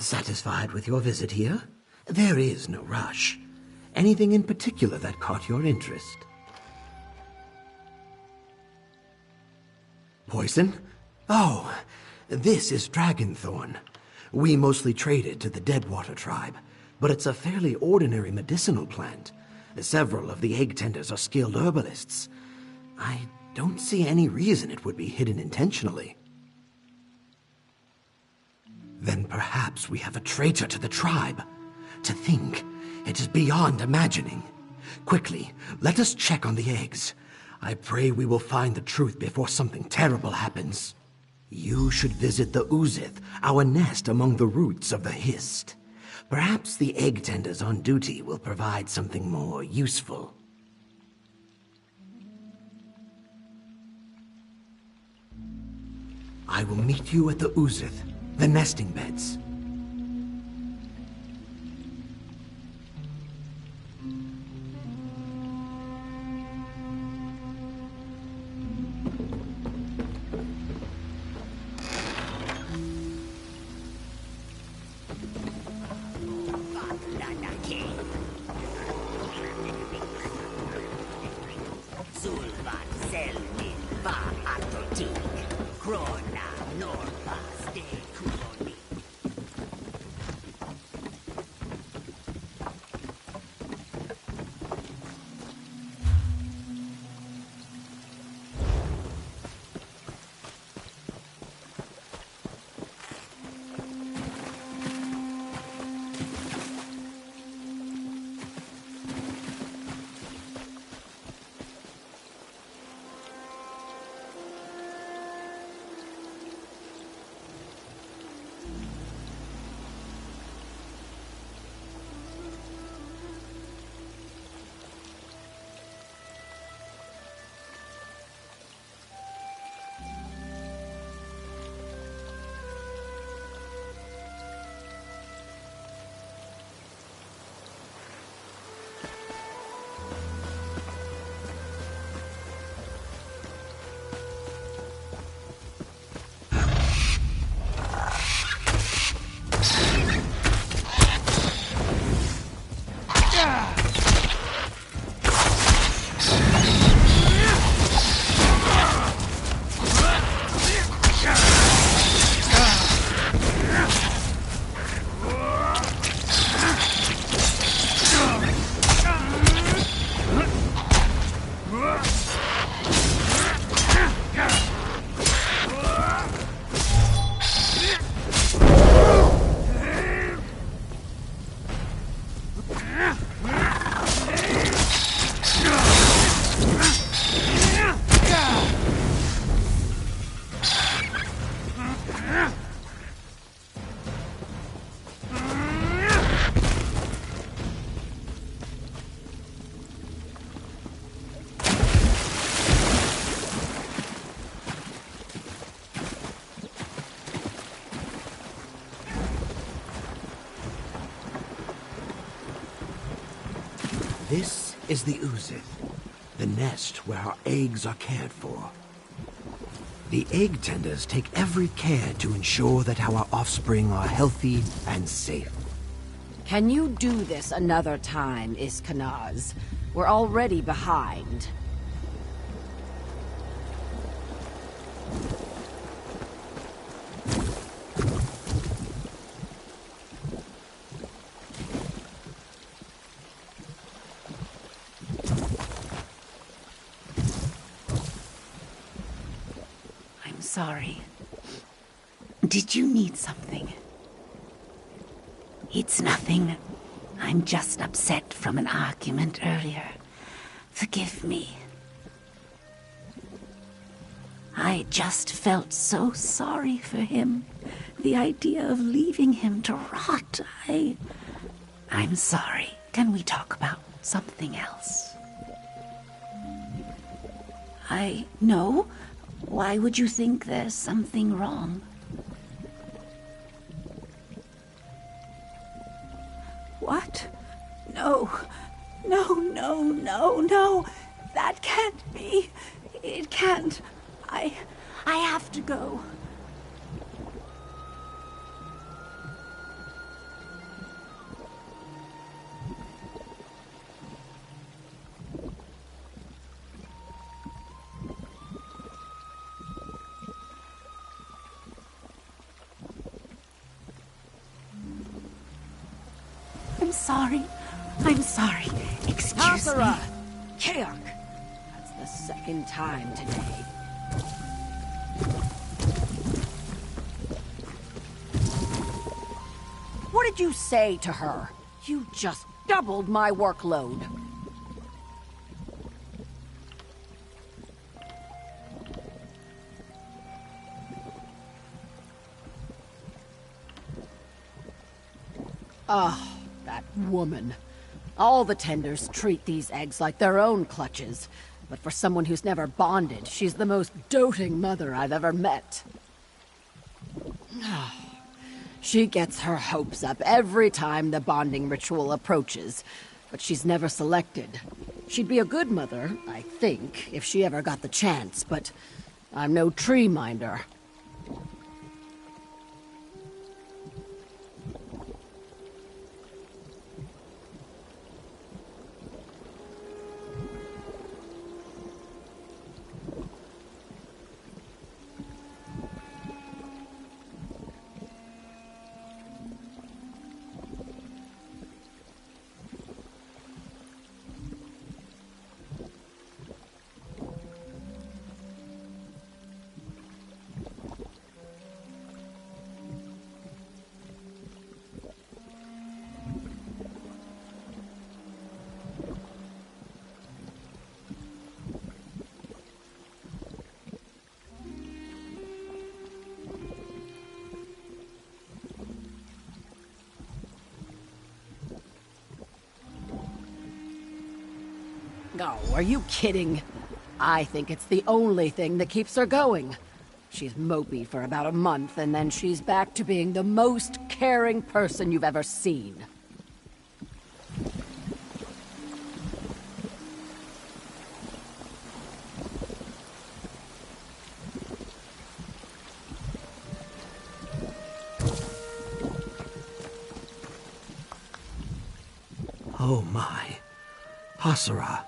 Speaker 14: Satisfied with your visit here? There is no rush. Anything in particular that caught your interest? Poison? Oh, this is dragonthorn. We mostly trade it to the Deadwater tribe, but it's a fairly ordinary medicinal plant. Several of the egg tenders are skilled herbalists. I don't see any reason it would be hidden intentionally. Then perhaps we have a traitor to the tribe. To think, it is beyond imagining. Quickly, let us check on the eggs. I pray we will find the truth before something terrible happens. You should visit the Uzith, our nest among the roots of the Hist. Perhaps the egg tenders on duty will provide something more useful. I will meet you at the Uzith, the nesting beds. This is the Uzith, the nest where our eggs are cared for. The egg tenders take every care to ensure that our offspring are healthy and safe.
Speaker 7: Can you do this another time, Iskanaz? We're already behind.
Speaker 18: I'm sorry. Did you need something? It's nothing. I'm just upset from an argument earlier. Forgive me. I just felt so sorry for him. The idea of leaving him to rot, I'm sorry. Can we talk about something else? No. Why would you think there's something wrong? What? No. No. That can't be. It can't. I have to go. I'm sorry. Excuse me.
Speaker 7: Keok! That's the second time today. What did you say to her? You just doubled my workload. Oh, that woman. All the tenders treat these eggs like their own clutches. But for someone who's never bonded, she's the most doting mother I've ever met. She gets her hopes up every time the bonding ritual approaches, but she's never selected. She'd be a good mother, I think, if she ever got the chance, but I'm no tree minder. Oh, are you kidding? I think it's the only thing that keeps her going. She's mopey for about a month, and then she's back to being the most caring person you've ever seen.
Speaker 14: Oh my. Hasara.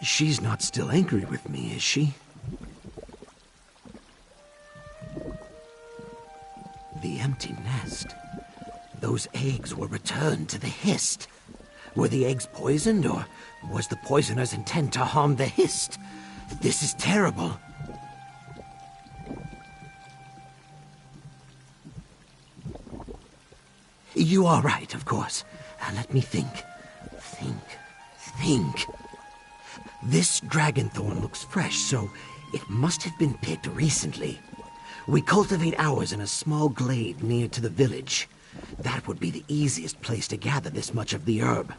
Speaker 14: She's not still angry with me, is she? The empty nest. Those eggs were returned to the Hist. Were the eggs poisoned, or was the poisoner's intent to harm the Hist? This is terrible. You are right, of course. Let me think. Think. This dragonthorn looks fresh, so it must have been picked recently. We cultivate ours in a small glade near to the village. That would be the easiest place to gather this much of the herb.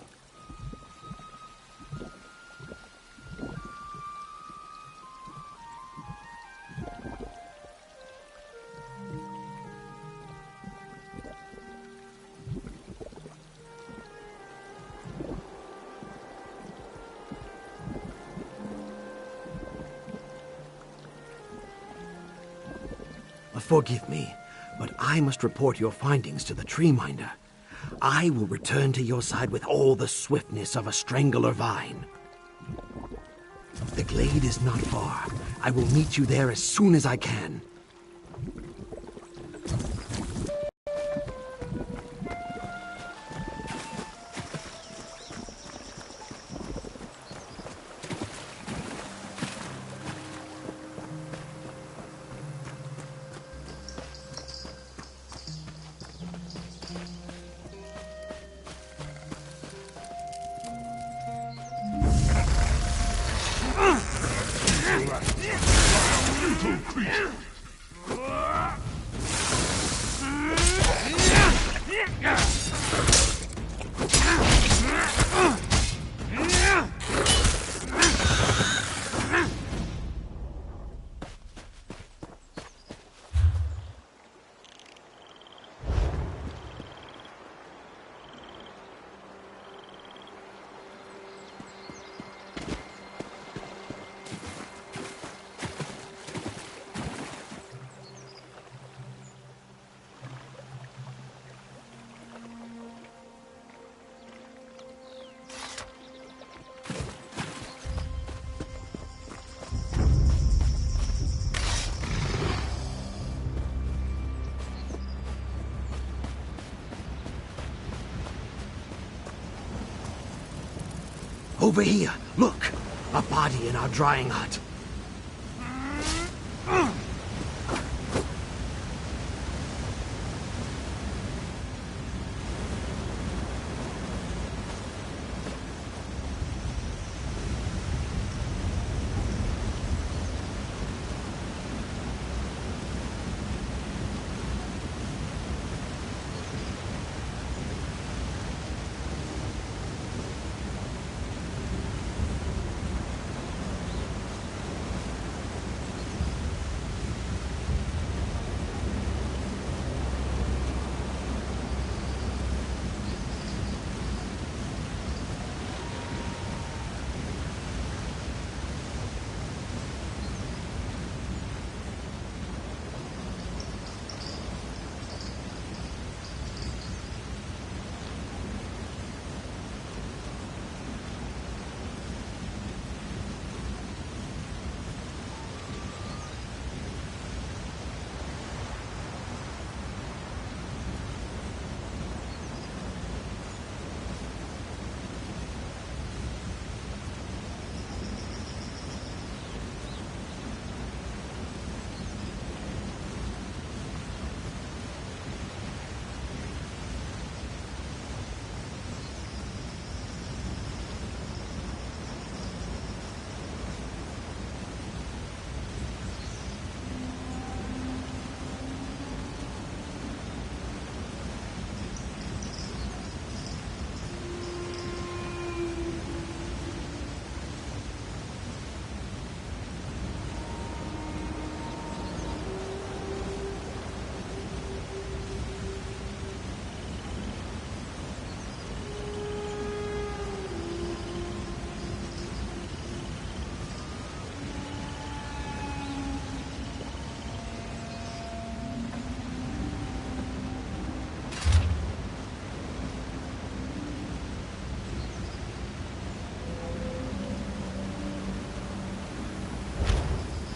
Speaker 14: Forgive me, but I must report your findings to the Tree Minder. I will return to your side with all the swiftness of a strangler vine. The glade is not far. I will meet you there as soon as I can. Over here, look! A body in our drying hut.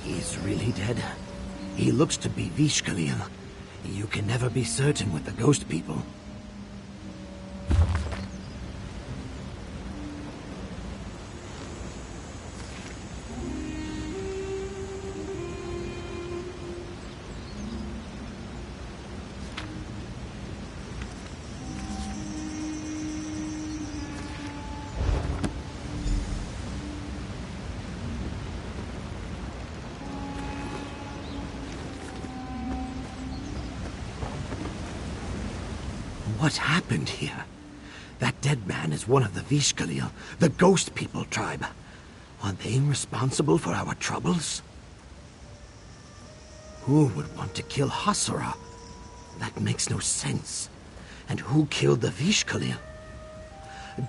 Speaker 14: He's really dead. He looks to be Vishkalil. You can never be certain with the ghost people. What happened here? That dead man is one of the Vishkalil, the Ghost People tribe. Are they responsible for our troubles? Who would want to kill Hasura? That makes no sense. And who killed the Vishkalil?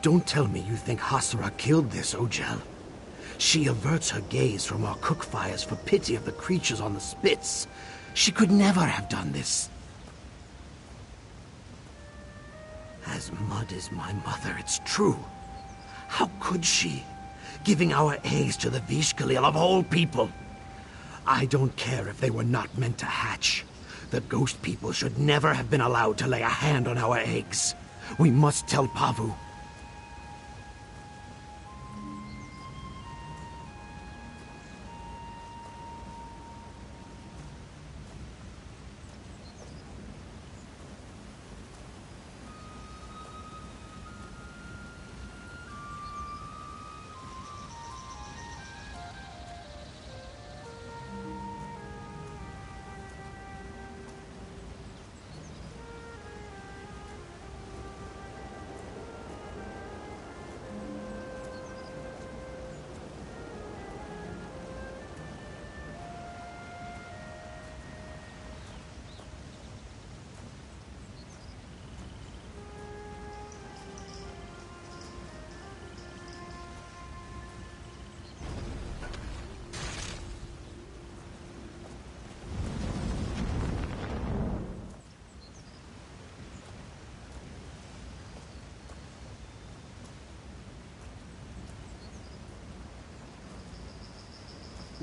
Speaker 14: Don't tell me you think Hasura killed this Ojel. She averts her gaze from our cook fires for pity of the creatures on the spits. She could never have done this. As mud as my mother, it's true. How could she? Giving our eggs to the Vishkalil of all people. I don't care if they were not meant to hatch. The ghost people should never have been allowed to lay a hand on our eggs. We must tell Pavu.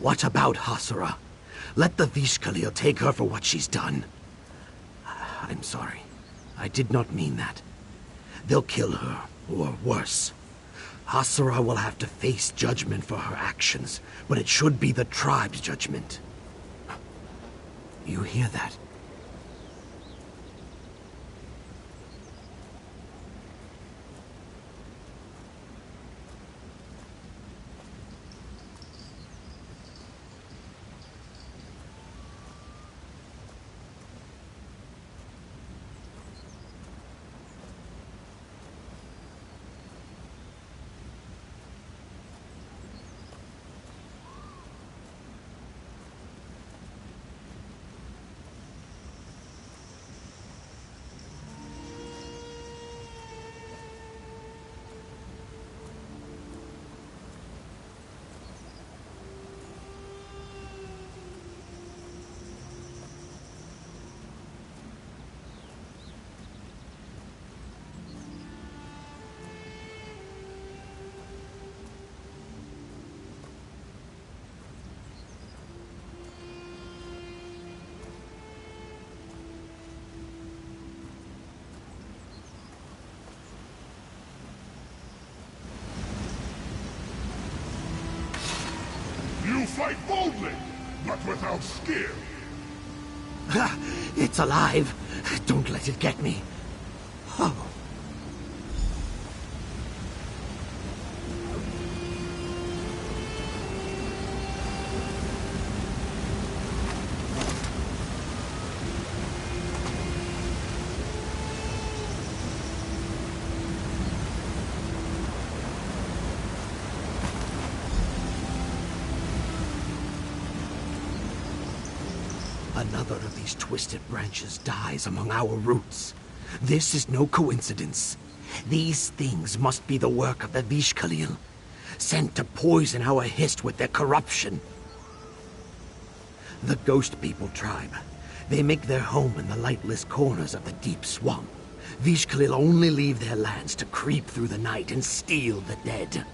Speaker 14: What about Hasura? Let the Vishkalil take her for what she's done. I'm sorry. I did not mean that. They'll kill her, or worse. Hasura will have to face judgment for her actions, but it should be the tribe's judgment. You hear that?
Speaker 19: You fight boldly, but without skill.
Speaker 14: It's alive. Don't let it get me. Oh. Another of these twisted branches dies among our roots. This is no coincidence. These things must be the work of the Vishkalil, sent to poison our Hist with their corruption. The Ghost People tribe. They make their home in the lightless corners of the deep swamp. Vishkalil only leave their lands to creep through the night and steal the dead.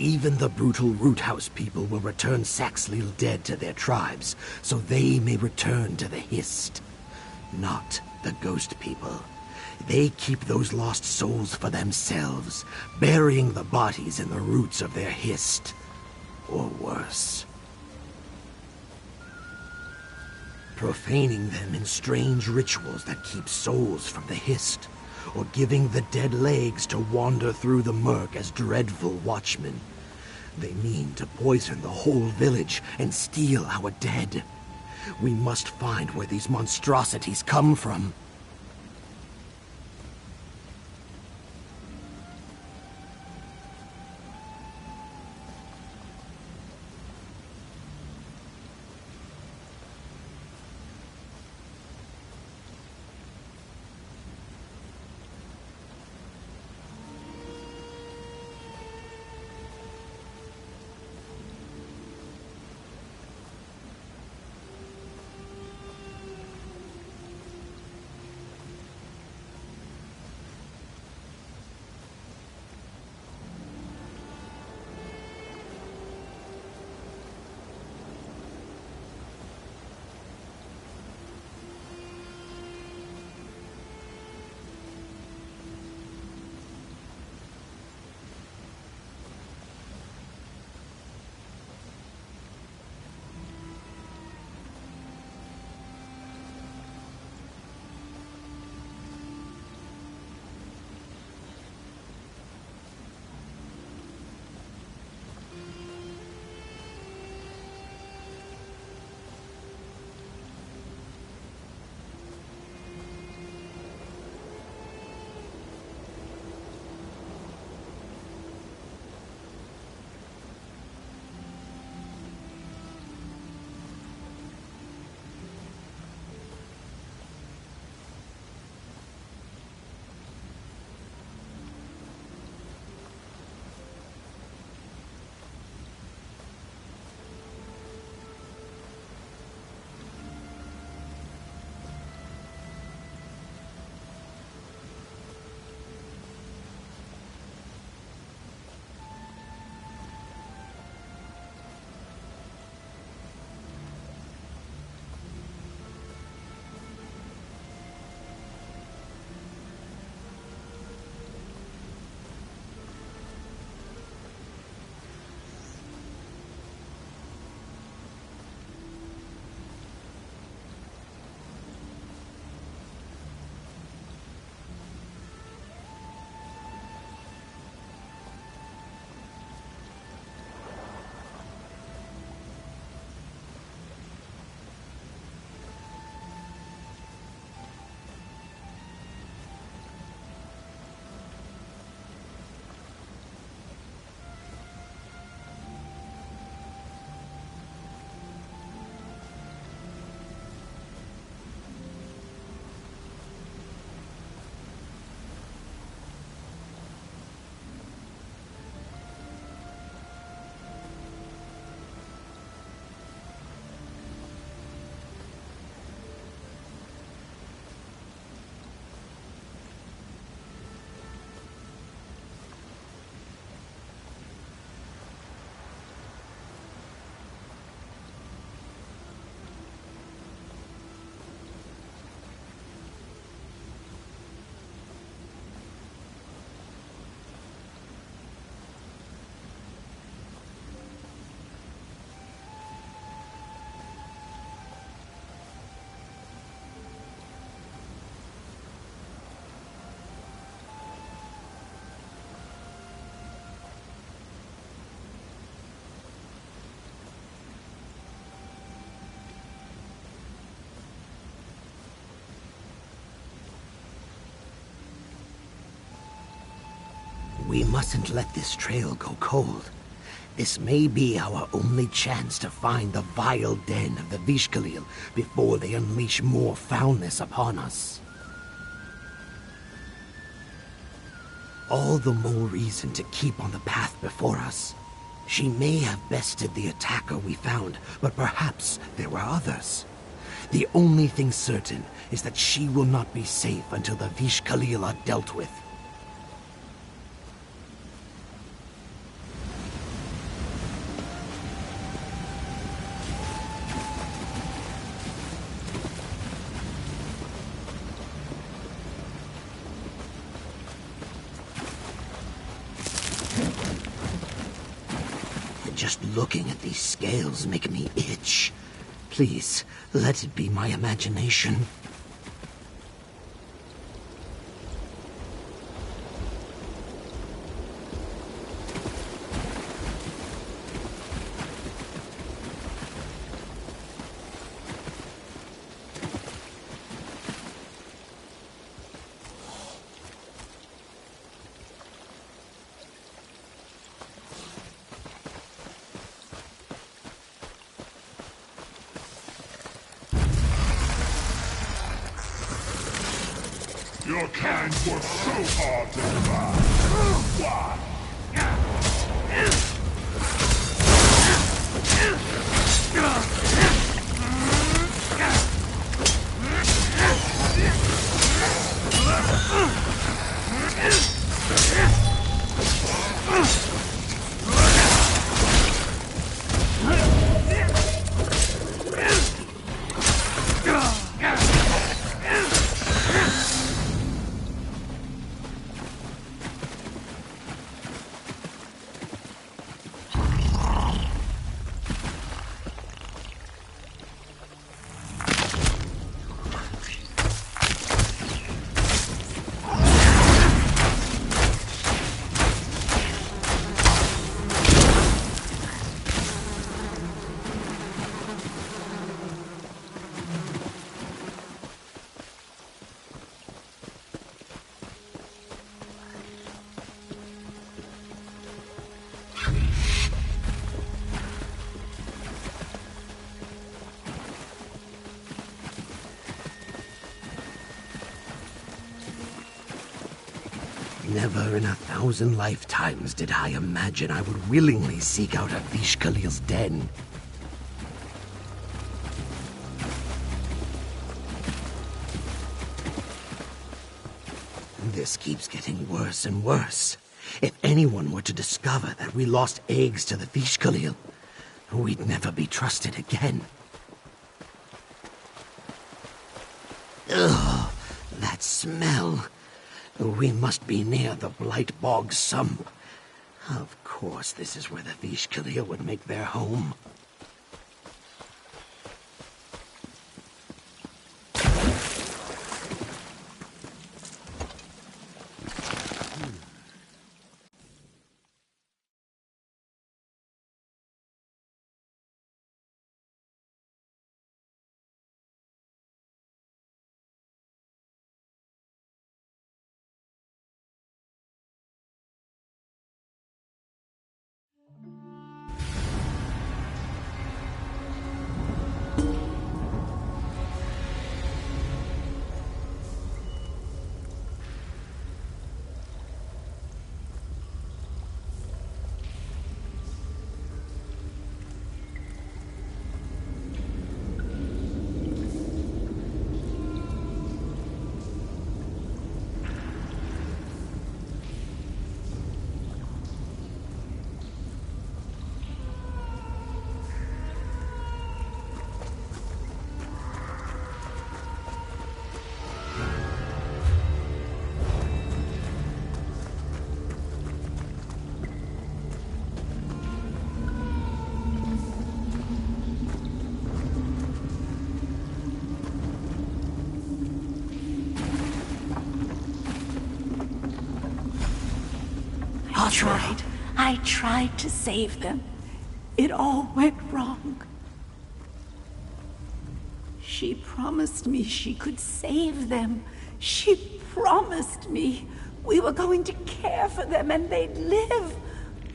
Speaker 14: Even the brutal Roothouse people will return Saxhleel dead to their tribes, so they may return to the Hist. Not the Ghost people. They keep those lost souls for themselves, burying the bodies in the roots of their Hist. Or worse. Profaning them in strange rituals that keep souls from the Hist, or giving the dead legs to wander through the murk as dreadful watchmen. They mean to poison the whole village and steal our dead. We must find where these monstrosities come from. We mustn't let this trail go cold. This may be our only chance to find the vile den of the Vishkalil before they unleash more foulness upon us. All the more reason to keep on the path before us. She may have bested the attacker we found, but perhaps there were others. The only thing certain is that she will not be safe until the Vishkalil are dealt with. Just looking at these scales make me itch. Please, let it be my imagination.
Speaker 19: Your kind work so hard to survive. Why?
Speaker 14: Never in 1,000 lifetimes did I imagine I would willingly seek out Avish Khalil's den. This keeps getting worse and worse. If anyone were to discover that we lost eggs to the Vish Khalil, we'd never be trusted again. Ugh, that smell. We must be near the Blight Bog Sump. Of course, this is where the Vish Khalil would make their home.
Speaker 18: I tried to save them. It all went wrong. She promised me she could save them. She promised me we were going to care for them and they'd live.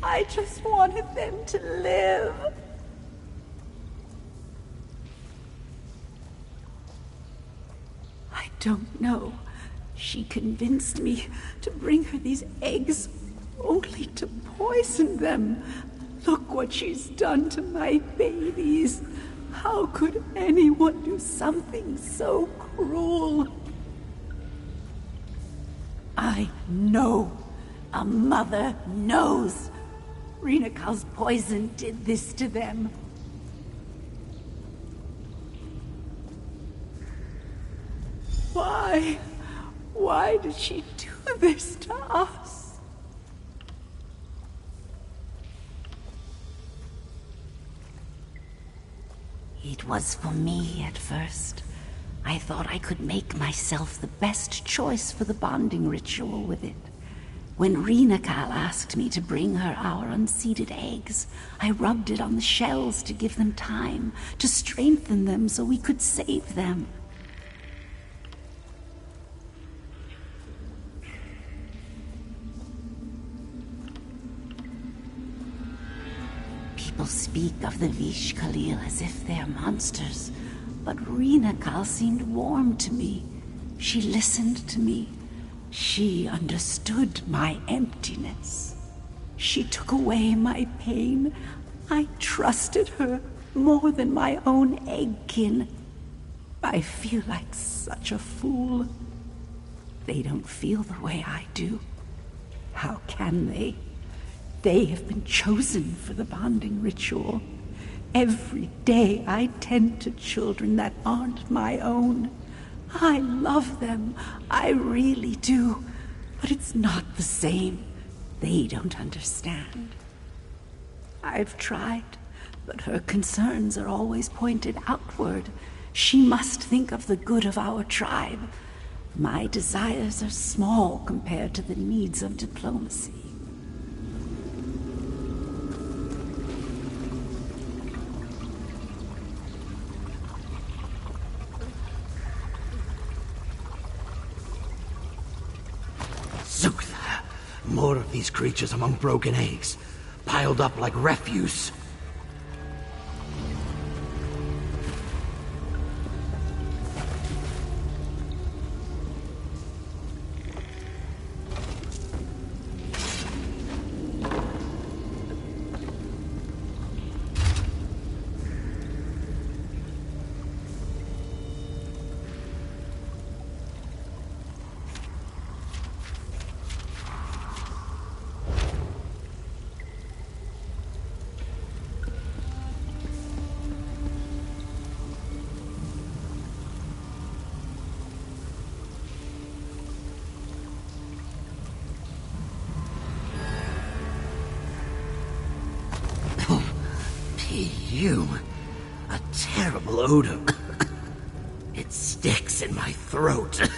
Speaker 18: I just wanted them to live. I don't know. She convinced me to bring her these eggs only to poison them. Look what she's done to my babies. How could anyone do something so cruel? I know. A mother knows. Rinakal's poison did this to them. Why? Why did she do this to us? It was for me at first. I thought I could make myself the best choice for the bonding ritual with it. When Renakal asked me to bring her our unseeded eggs, I rubbed it on the shells to give them time, to strengthen them so we could save them. People speak of the Vish Khalil as if they're monsters, but Renakal seemed warm to me. She listened to me. She understood my emptiness. She took away my pain. I trusted her more than my own eggkin. I feel like such a fool. They don't feel the way I do. How can they? They have been chosen for the bonding ritual. Every day I tend to children that aren't my own. I love them, I really do, but it's not the same. They don't understand. I've tried, but her concerns are always pointed outward. She must think of the good of our tribe. My desires are small compared to the needs of diplomacy.
Speaker 14: Zutha! More of these creatures among broken eggs, piled up like refuse. Perfume. A terrible odor. It sticks in my throat.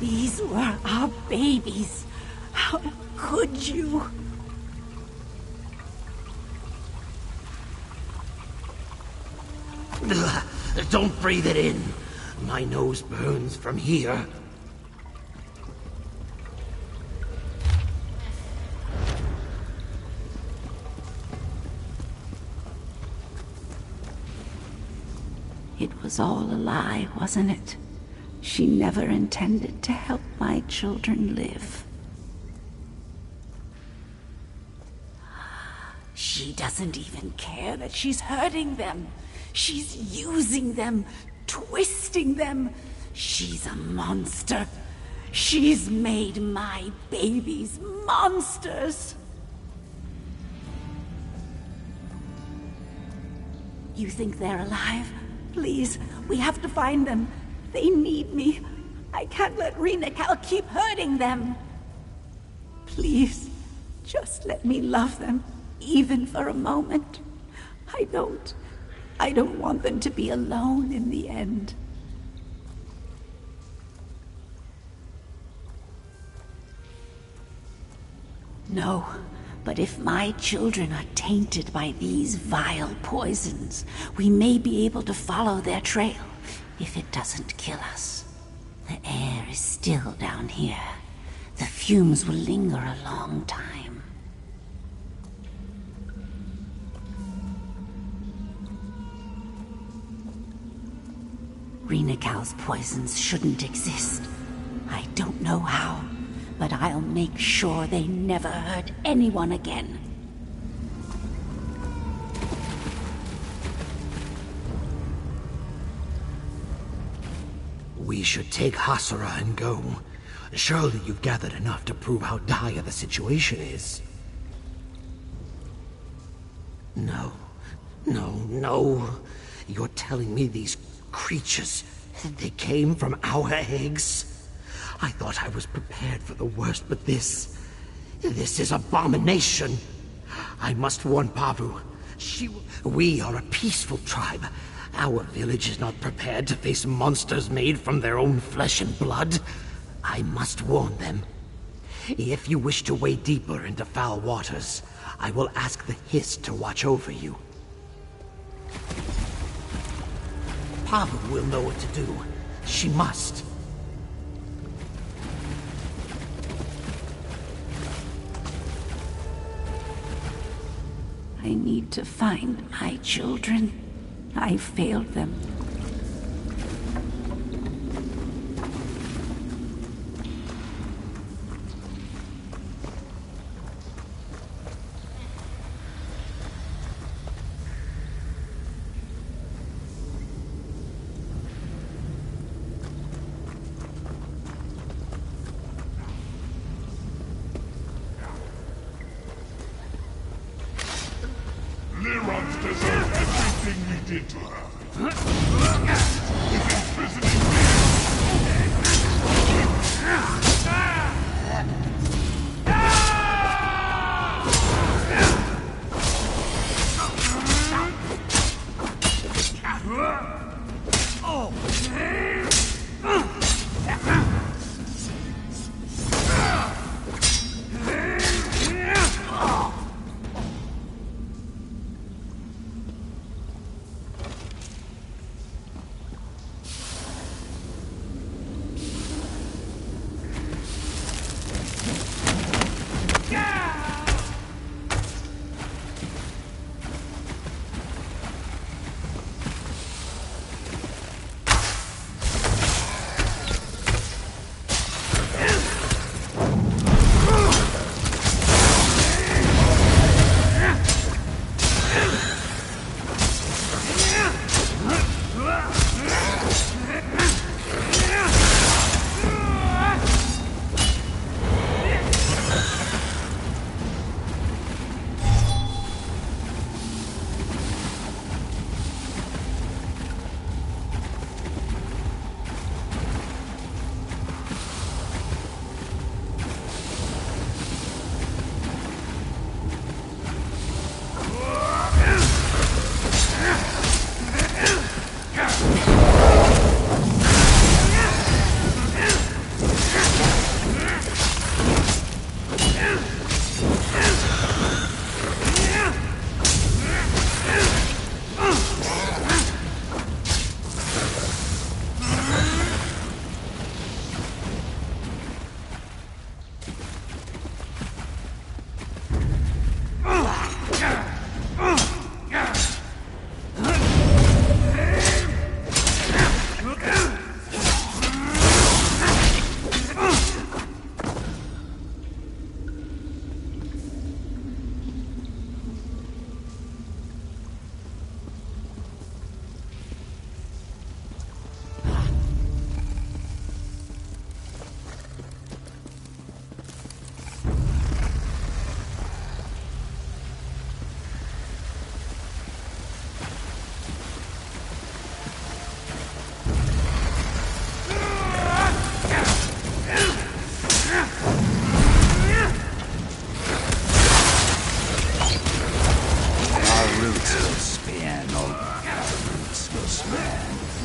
Speaker 18: These were our babies. How could you?
Speaker 14: Don't breathe it in. My nose burns from here.
Speaker 18: It was all a lie, wasn't it? She never intended to help my children live. She doesn't even care that she's hurting them. She's using them, twisting them. She's a monster. She's made my babies monsters. You think they're alive? Please, we have to find them. They need me. I can't let Renakal keep hurting them. Please, just let me love them, even for a moment. I don't want them to be alone in the end. No, but if my children are tainted by these vile poisons, we may be able to follow their trail, if it doesn't kill us. The air is still down here. The fumes will linger a long time. Renakal's poisons shouldn't exist. I don't know how, but I'll make sure they never hurt anyone again.
Speaker 14: We should take Hasura and go. Surely you've gathered enough to prove how dire the situation is. No. You're telling me these creatures They came from our eggs? I thought I was prepared for the worst, but this is abomination. I must warn Pavu. We are a peaceful tribe. Our village is not prepared to face monsters made from their own flesh and blood. I must warn them. If you wish to wade deeper into foul waters, I will ask the Hiss to watch over you. Pavu will know what to do. She must.
Speaker 18: I need to find my children. I failed them.
Speaker 19: Lyrons deserve everything we did to her. With imprisoning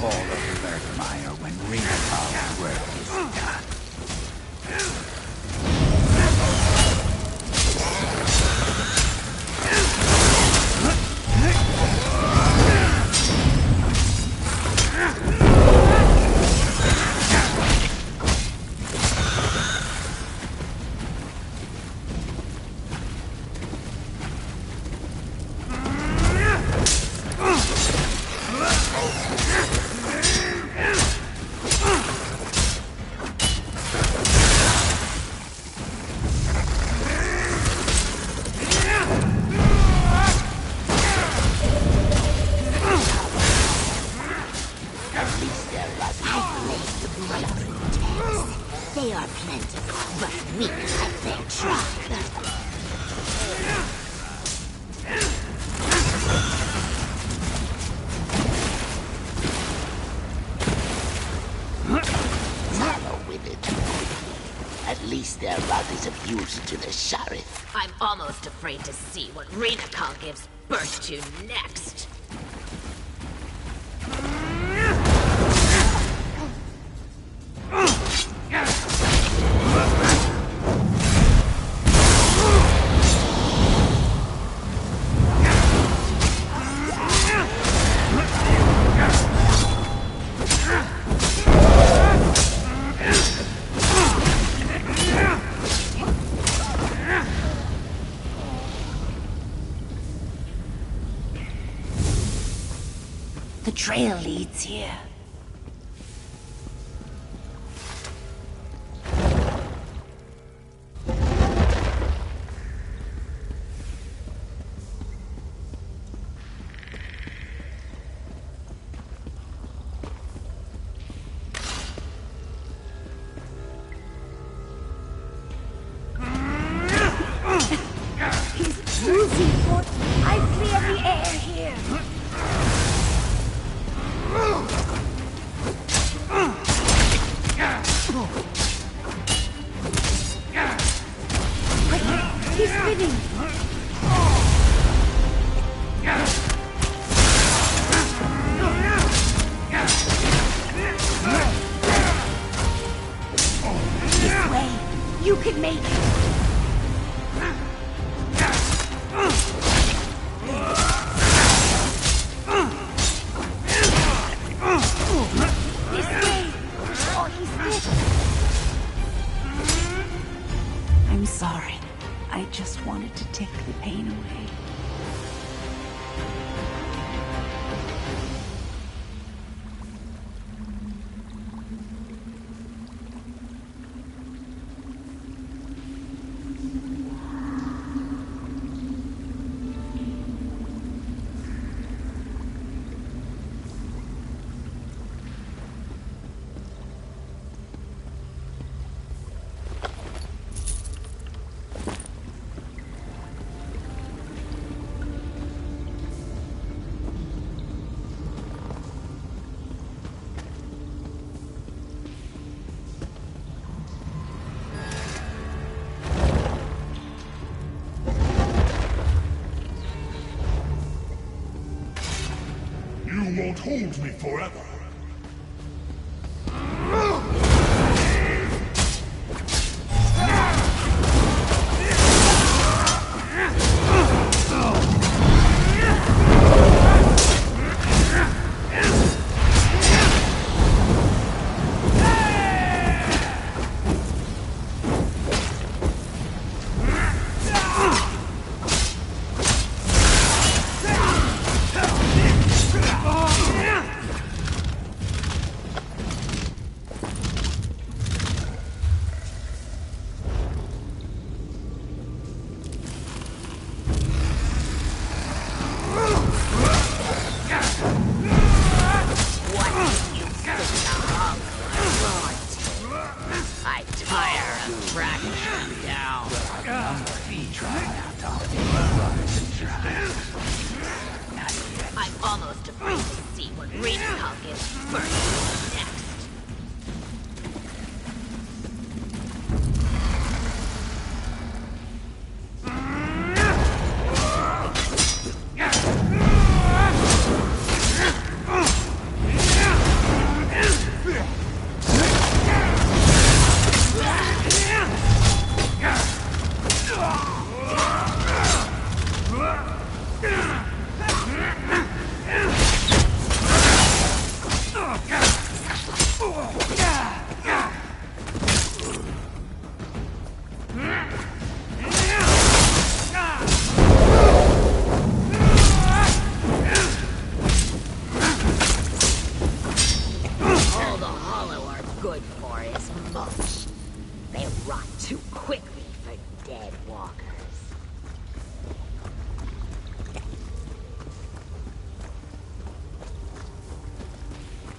Speaker 11: all of Bergmeyer when Renatal's work is done.
Speaker 10: They are plentiful, but weak like their tribe.
Speaker 20: At least their love is of use to the Sheriff.
Speaker 5: I'm almost afraid to see what Renakal gives birth to next.
Speaker 18: The trail leads here.
Speaker 5: He's losing foot. I clear the air here. He's spinning. This way. You can make it. This way. Oh, he's hit.
Speaker 18: I'm sorry. I just wanted to take the pain away.
Speaker 19: You won't hold me forever.
Speaker 5: I tire of tracking them down. I'm almost afraid to see what Renakal gives birth to next. All the hollow are good for is mulch. They rot too quickly for dead walkers.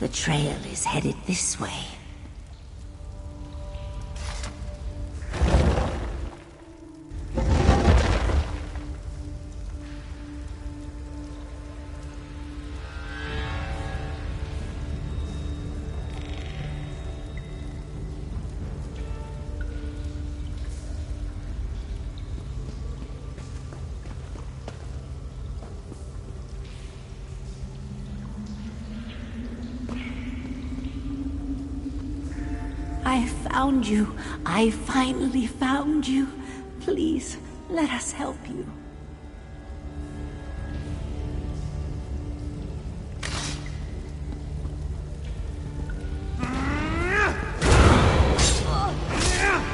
Speaker 18: The trail is headed this way. found you. I finally found you. Please, let us help you.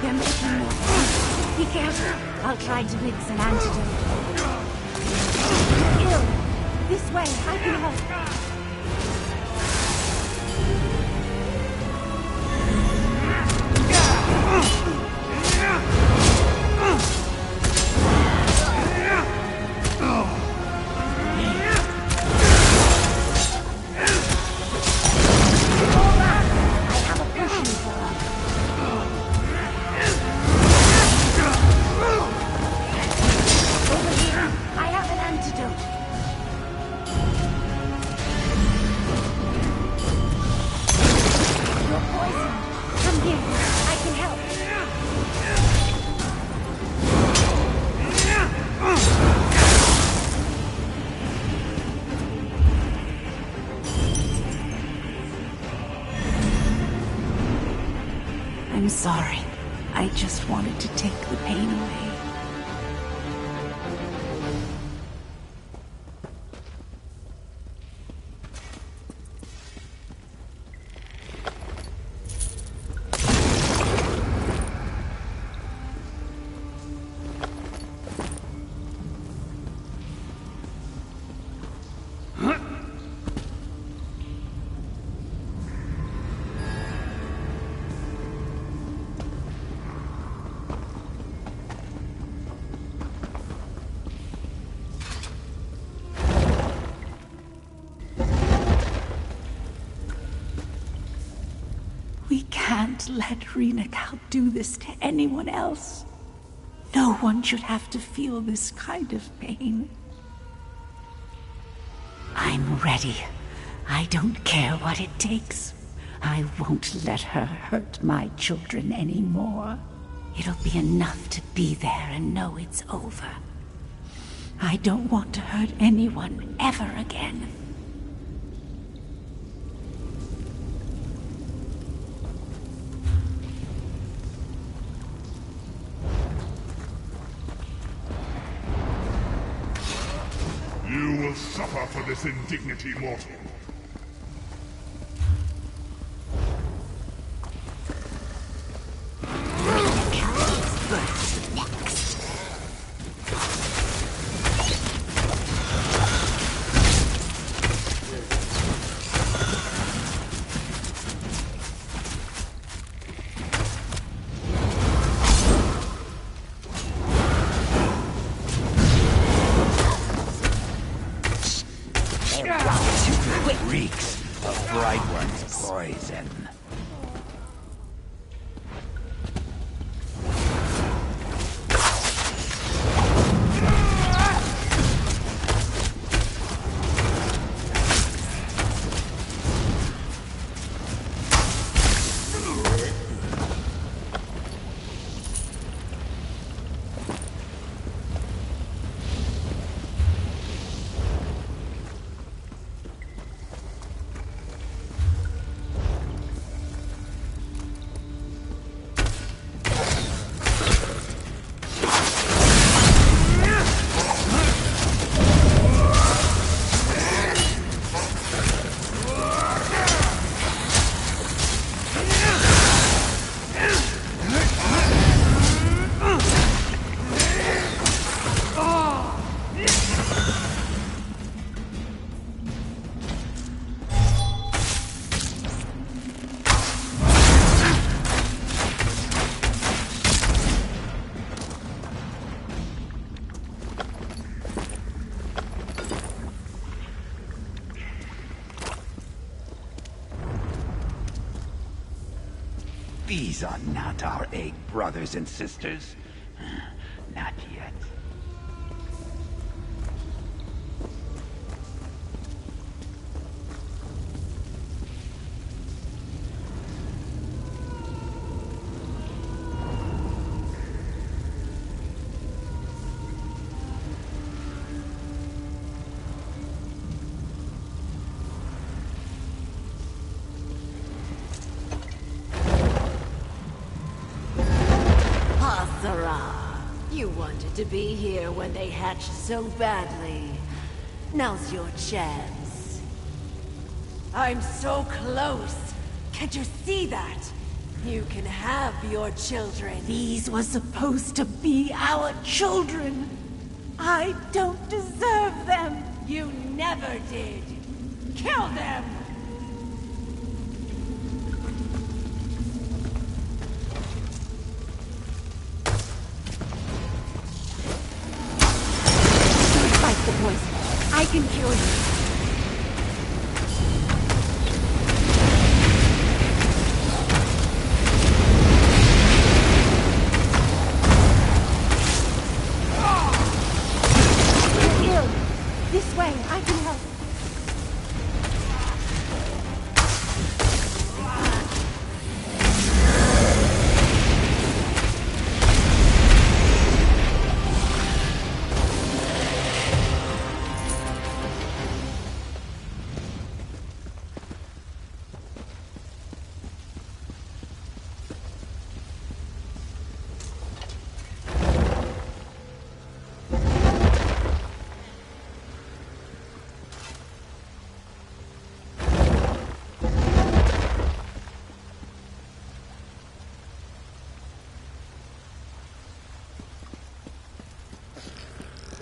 Speaker 18: They're making noise. Be careful. I'll try to mix an antidote. Ill. This way. I can help. I'm sorry. I just wanted to take the pain away. We can't let Renakal do this to anyone else. No one should have to feel this kind of pain. I'm ready. I don't care what it takes. I won't let her hurt my children anymore. It'll be enough to be there and know it's over. I don't want to hurt anyone ever again.
Speaker 19: You will suffer for this indignity, mortal.
Speaker 11: Reeks of Bright One's poison. These are not our egg brothers and sisters. Not yet.
Speaker 21: Sarah, you wanted to be here when they hatched so badly. Now's your chance. I'm so close. Can't you see that? You can have your children.
Speaker 18: These were supposed to be our children. I don't deserve them.
Speaker 21: You never did. Kill them!
Speaker 18: Fight the poison. I can cure you. This way, I can help.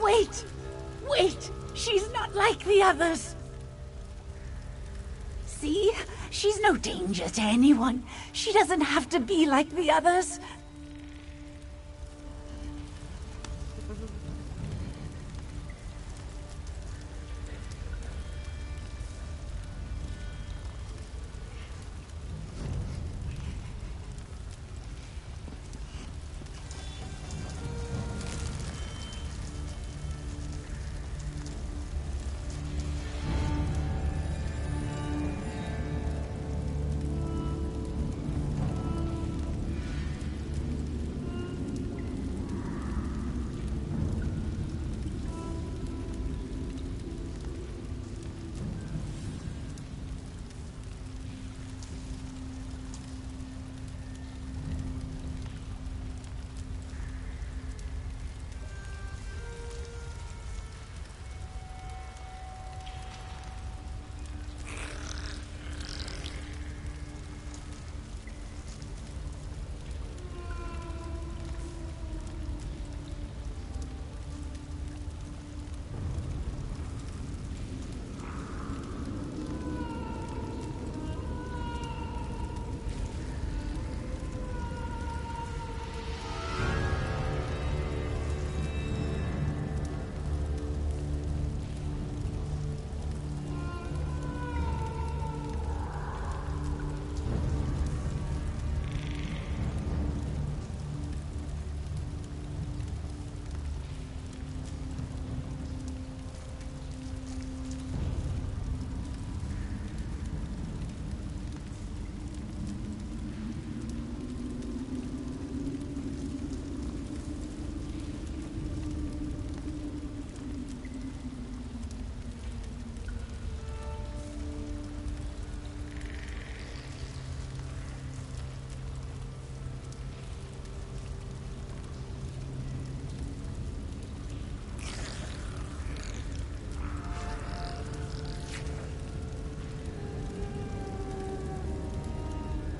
Speaker 18: Wait! Wait! She's not like the others! See? She's no danger to anyone. She doesn't have to be like the others.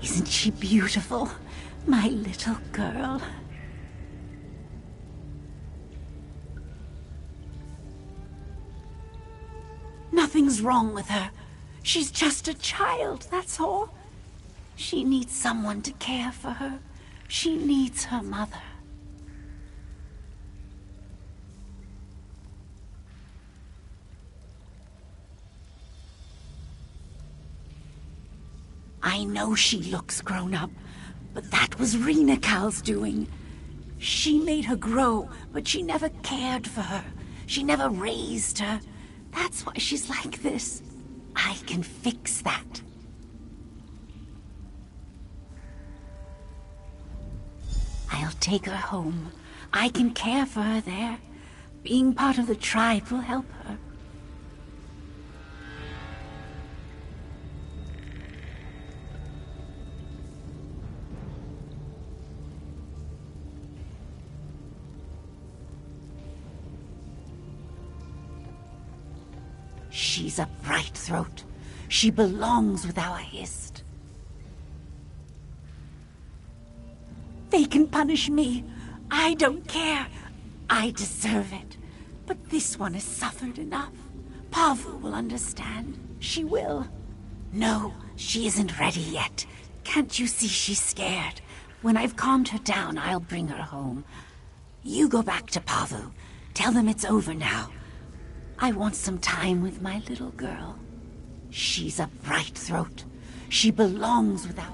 Speaker 18: Isn't she beautiful? My little girl. Nothing's wrong with her. She's just a child, that's all. She needs someone to care for her. She needs her mother. I know she looks grown up, but that was Rena Cal's doing. She made her grow, but she never cared for her. She never raised her. That's why she's like this. I can fix that. I'll take her home. I can care for her there. Being part of the tribe will help her. She's a bright throat. She belongs with our Hist. They can punish me. I don't care. I deserve it. But this one has suffered enough. Pavu will understand. She will. No, she isn't ready yet. Can't you see she's scared? When I've calmed her down, I'll bring her home. You go back to Pavu. Tell them it's over now. I want some time with my little girl. She's a bright throat. She belongs with our...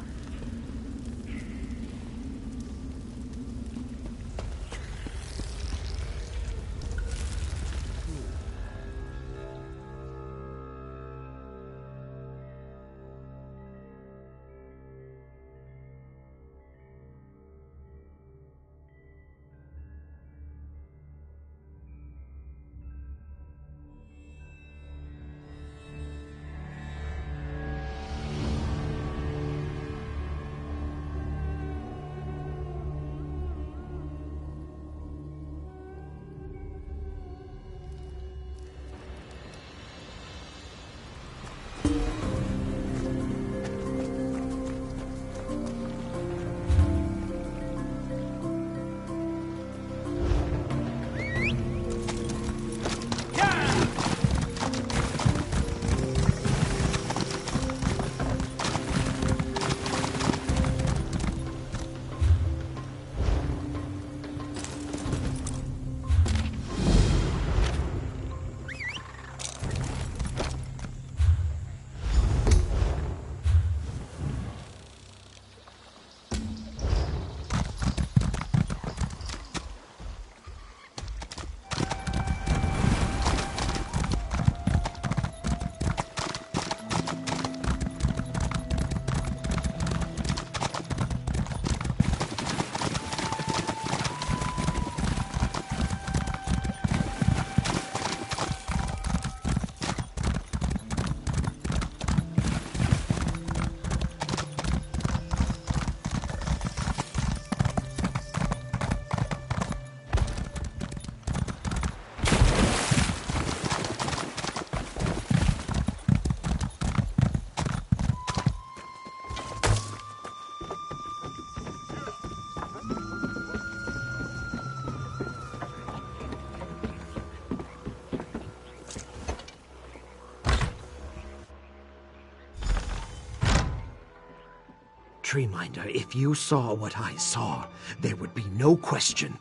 Speaker 14: Treeminder, if you saw what I saw, there would be no question.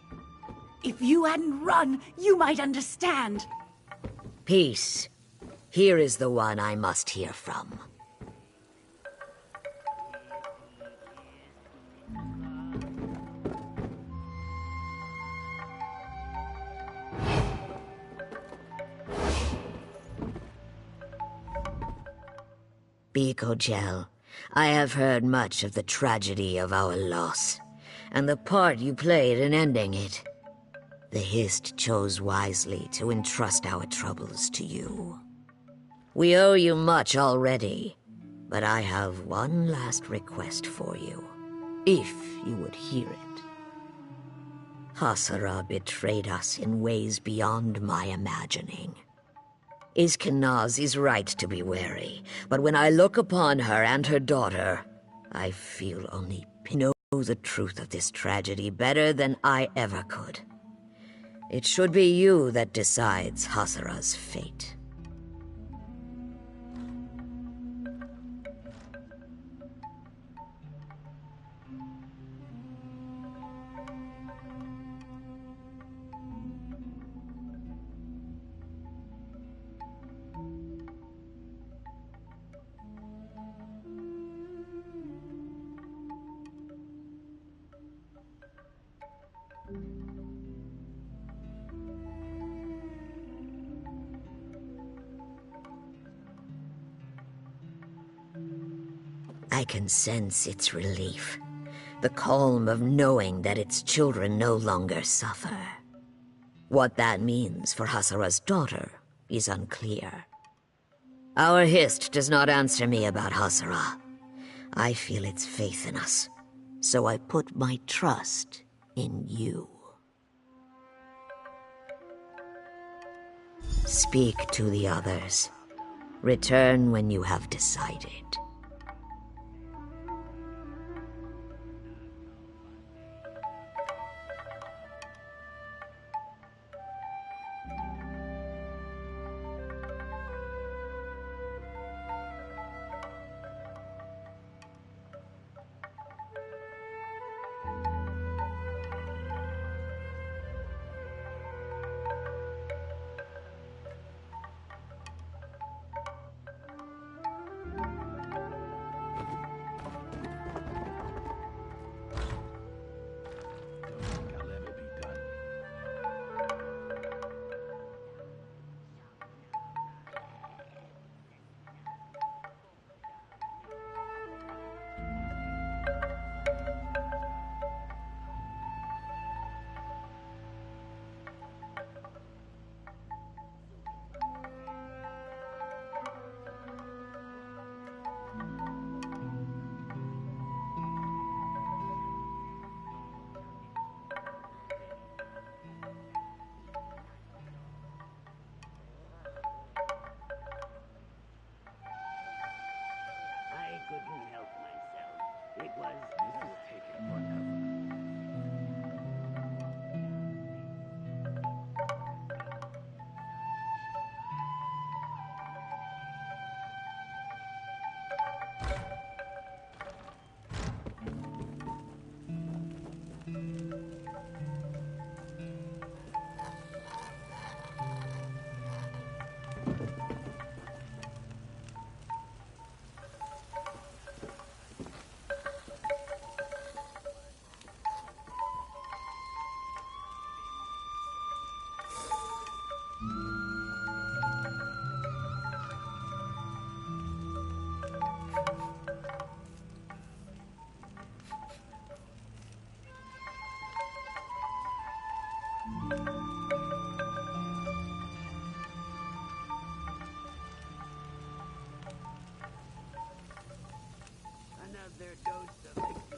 Speaker 18: If you hadn't run, you might understand.
Speaker 16: Peace. Here is the one I must hear from. Biko Gel, I have heard much of the tragedy of our loss, and the part you played in ending it. The Hist chose wisely to entrust our troubles to you. We owe you much already, but I have one last request for you, if you would hear it. Hasara betrayed us in ways beyond my imagining. Iskenaz is right to be wary, but when I look upon her and her daughter, I feel only know the truth of this tragedy better than I ever could. It should be you that decides Hasara's fate. I can sense its relief, the calm of knowing that its children no longer suffer. What that means for Hasara's daughter is unclear. Our Hist does not answer me about Hasara. I feel its faith in us, so I put my trust in you. Speak to the others. Return when you have decided.
Speaker 3: I couldn't help myself. It was taken forever. Another dose of the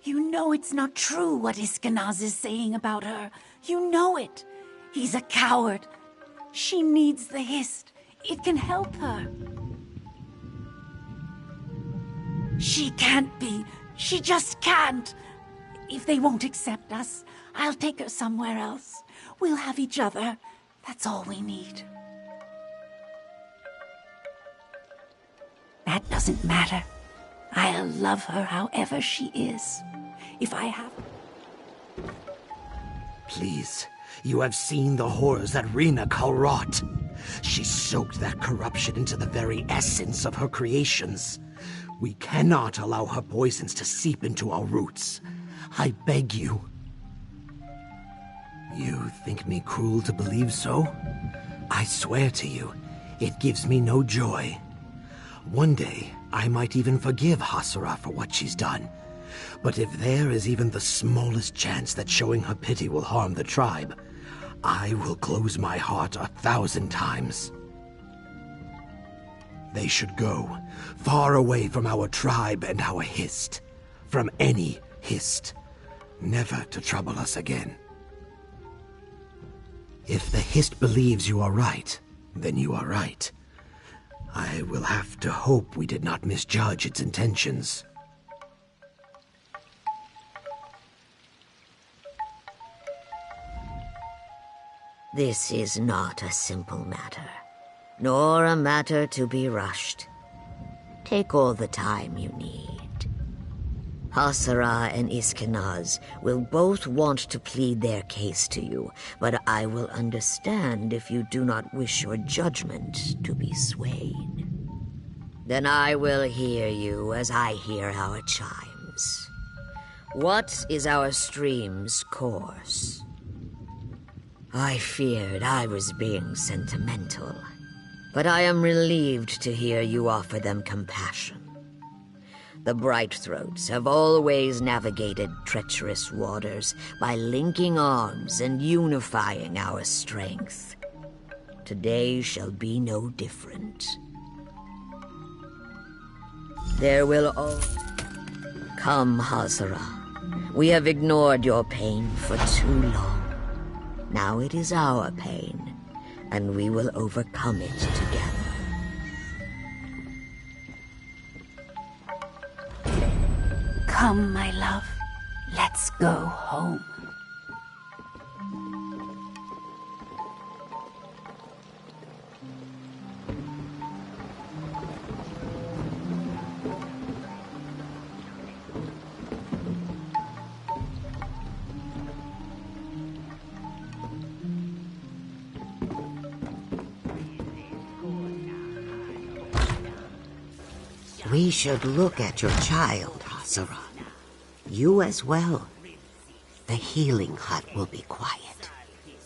Speaker 18: You know it's not true what Iskanaz is saying about her. You know it. He's a coward. She needs the Hist. It can help her. She can't be. She just can't. If they won't accept us, I'll take her somewhere else. We'll have each other. That's all we need. That doesn't matter. I'll love her however she is. If I have...
Speaker 14: Please, you have seen the horrors that Rena wrought. She soaked that corruption into the very essence of her creations. We cannot allow her poisons to seep into our roots. I beg you. You think me cruel to believe so? I swear to you, it gives me no joy. One day, I might even forgive Hasura for what she's done. But if there is even the smallest chance that showing her pity will harm the tribe, I will close my heart 1,000 times. They should go, far away from our tribe and our Hist. From any Hist. Never to trouble us again.
Speaker 6: If the Hist believes you are right, then you are right. I will have to hope we did not misjudge its intentions.
Speaker 16: This is not a simple matter, nor a matter to be rushed. Take all the time you need. Hasara and Iskenaz will both want to plead their case to you, but I will understand if you do not wish your judgment to be swayed. Then I will hear you as I hear our chimes. What is our stream's course? I feared I was being sentimental, but I am relieved to hear you offer them compassion. The Brightthroats have always navigated treacherous waters by linking arms and unifying our strength. Today shall be no different. There will all... Come, Hasara. We have ignored your pain for too long. Now it is our pain, and we will overcome it together.
Speaker 18: Come, my love. Let's go home.
Speaker 16: We should look at your child, Hasara. You as well. The healing hut will be quiet.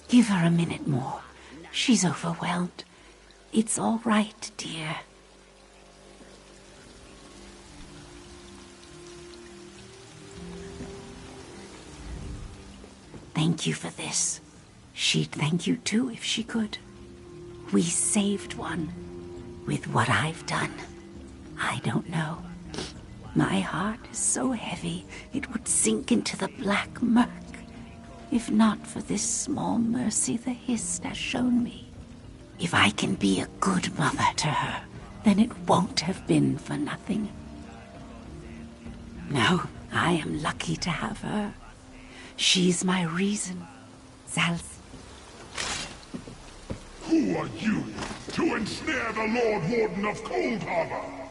Speaker 18: Give her a minute more. She's overwhelmed. It's all right, dear. Thank you for this. She'd thank you too if she could. We saved one. With what I've done, I don't know. My heart is so heavy it would sink into the black murk, if not for this small mercy the Hist has shown me. If I can be a good mother to her, then it won't have been for nothing. No, I am lucky to have her. She's my reason.
Speaker 19: Who are you to ensnare the Lord Warden of Cold Harbor?